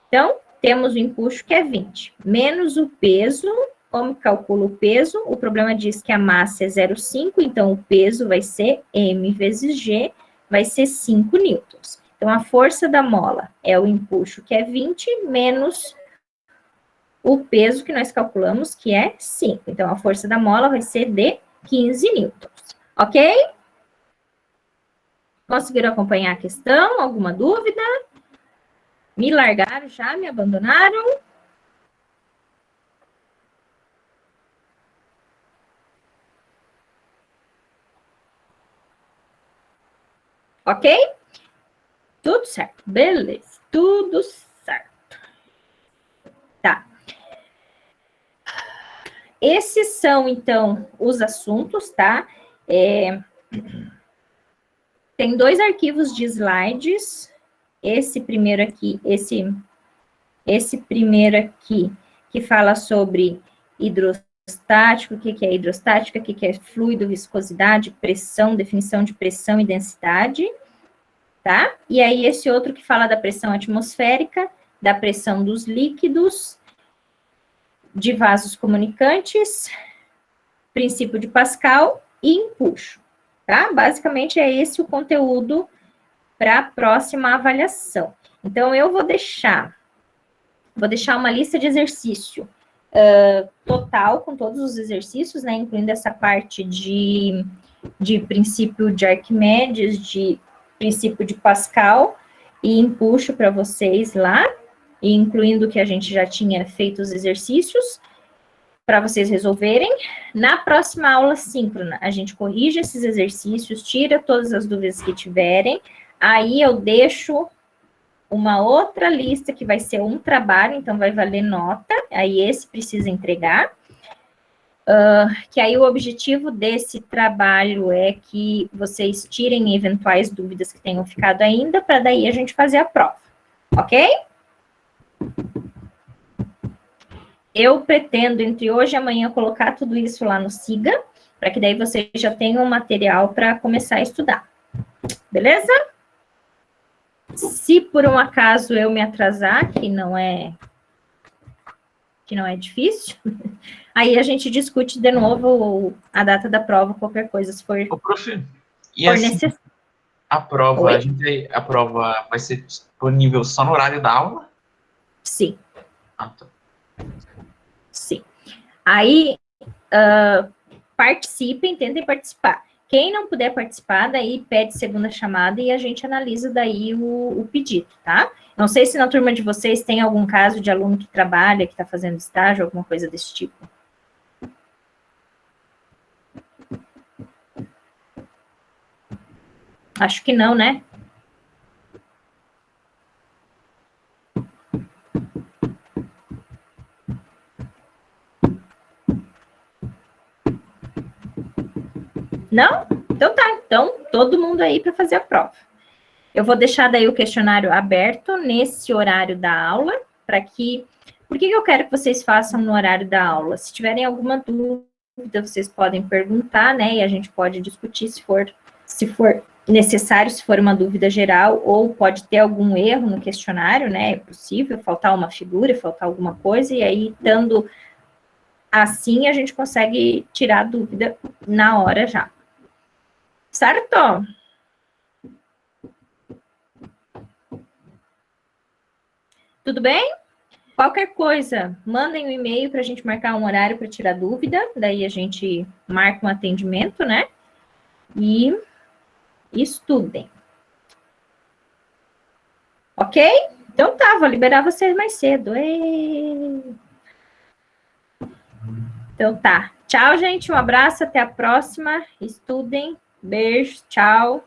Então, temos o empuxo que é 20, menos o peso. Como calcula o peso? O problema diz que a massa é 0,5, então o peso vai ser M vezes G, vai ser 5 newtons. Então, a força da mola é o empuxo, que é 20, menos o peso que nós calculamos, que é 5. Então, a força da mola vai ser de 15 newtons. Ok? Conseguiram acompanhar a questão? Alguma dúvida? Me largaram já? Me abandonaram? Ok? Tudo certo. Beleza. Tudo certo. Tá. Esses são, então, os assuntos, tá? Tem 2 arquivos de slides. Esse primeiro aqui, esse primeiro aqui, que fala sobre hidrostático, o que é hidrostática, o que é fluido, viscosidade, pressão, definição de pressão e densidade, tá? E aí esse outro que fala da pressão atmosférica, da pressão dos líquidos, de vasos comunicantes, princípio de Pascal e empuxo, tá? Basicamente é esse o conteúdo para a próxima avaliação. Então, eu vou deixar uma lista de exercício total, com todos os exercícios, né, incluindo essa parte de princípio de Arquimedes, de princípio de Pascal, e empuxo para vocês lá, e incluindo que a gente já tinha feito os exercícios, para vocês resolverem. Na próxima aula síncrona, a gente corrige esses exercícios, tira todas as dúvidas que tiverem, aí eu deixo uma outra lista que vai ser um trabalho, então vai valer nota, aí esse precisa entregar, que aí o objetivo desse trabalho é que vocês tirem eventuais dúvidas que tenham ficado ainda, para daí a gente fazer a prova, ok? Eu pretendo, entre hoje e amanhã, colocar tudo isso lá no Siga, para que daí vocês já tenham material para começar a estudar. Beleza? Se por um acaso eu me atrasar, que não é difícil, aí a gente discute de novo a data da prova, qualquer coisa, se for, Prof, e for assim, necessário. a prova, Oi? a prova vai ser disponível só no horário da aula? Sim. Ah, tá. Sim. Aí, participem, tentem participar. Quem não puder participar, daí pede segunda chamada e a gente analisa daí o pedido, tá? Não sei se na turma de vocês tem algum caso de aluno que trabalha, que está fazendo estágio, alguma coisa desse tipo. Acho que não, né? Não? Então tá. Então, todo mundo aí para fazer a prova. Eu vou deixar daí o questionário aberto nesse horário da aula, para que... Por que eu quero que vocês façam no horário da aula? Se tiverem alguma dúvida, vocês podem perguntar, né? E a gente pode discutir se for necessário, se for uma dúvida geral, ou pode ter algum erro no questionário, né? É possível faltar uma figura, faltar alguma coisa, e aí, estando assim, a gente consegue tirar a dúvida na hora já. Certo? Tudo bem? Qualquer coisa, mandem um e-mail para a gente marcar um horário para tirar dúvida, daí a gente marca um atendimento, né? E estudem. Ok? Então tá, vou liberar vocês mais cedo. Então tá. Tchau, gente. Um abraço, até a próxima. Estudem. Beijo, tchau.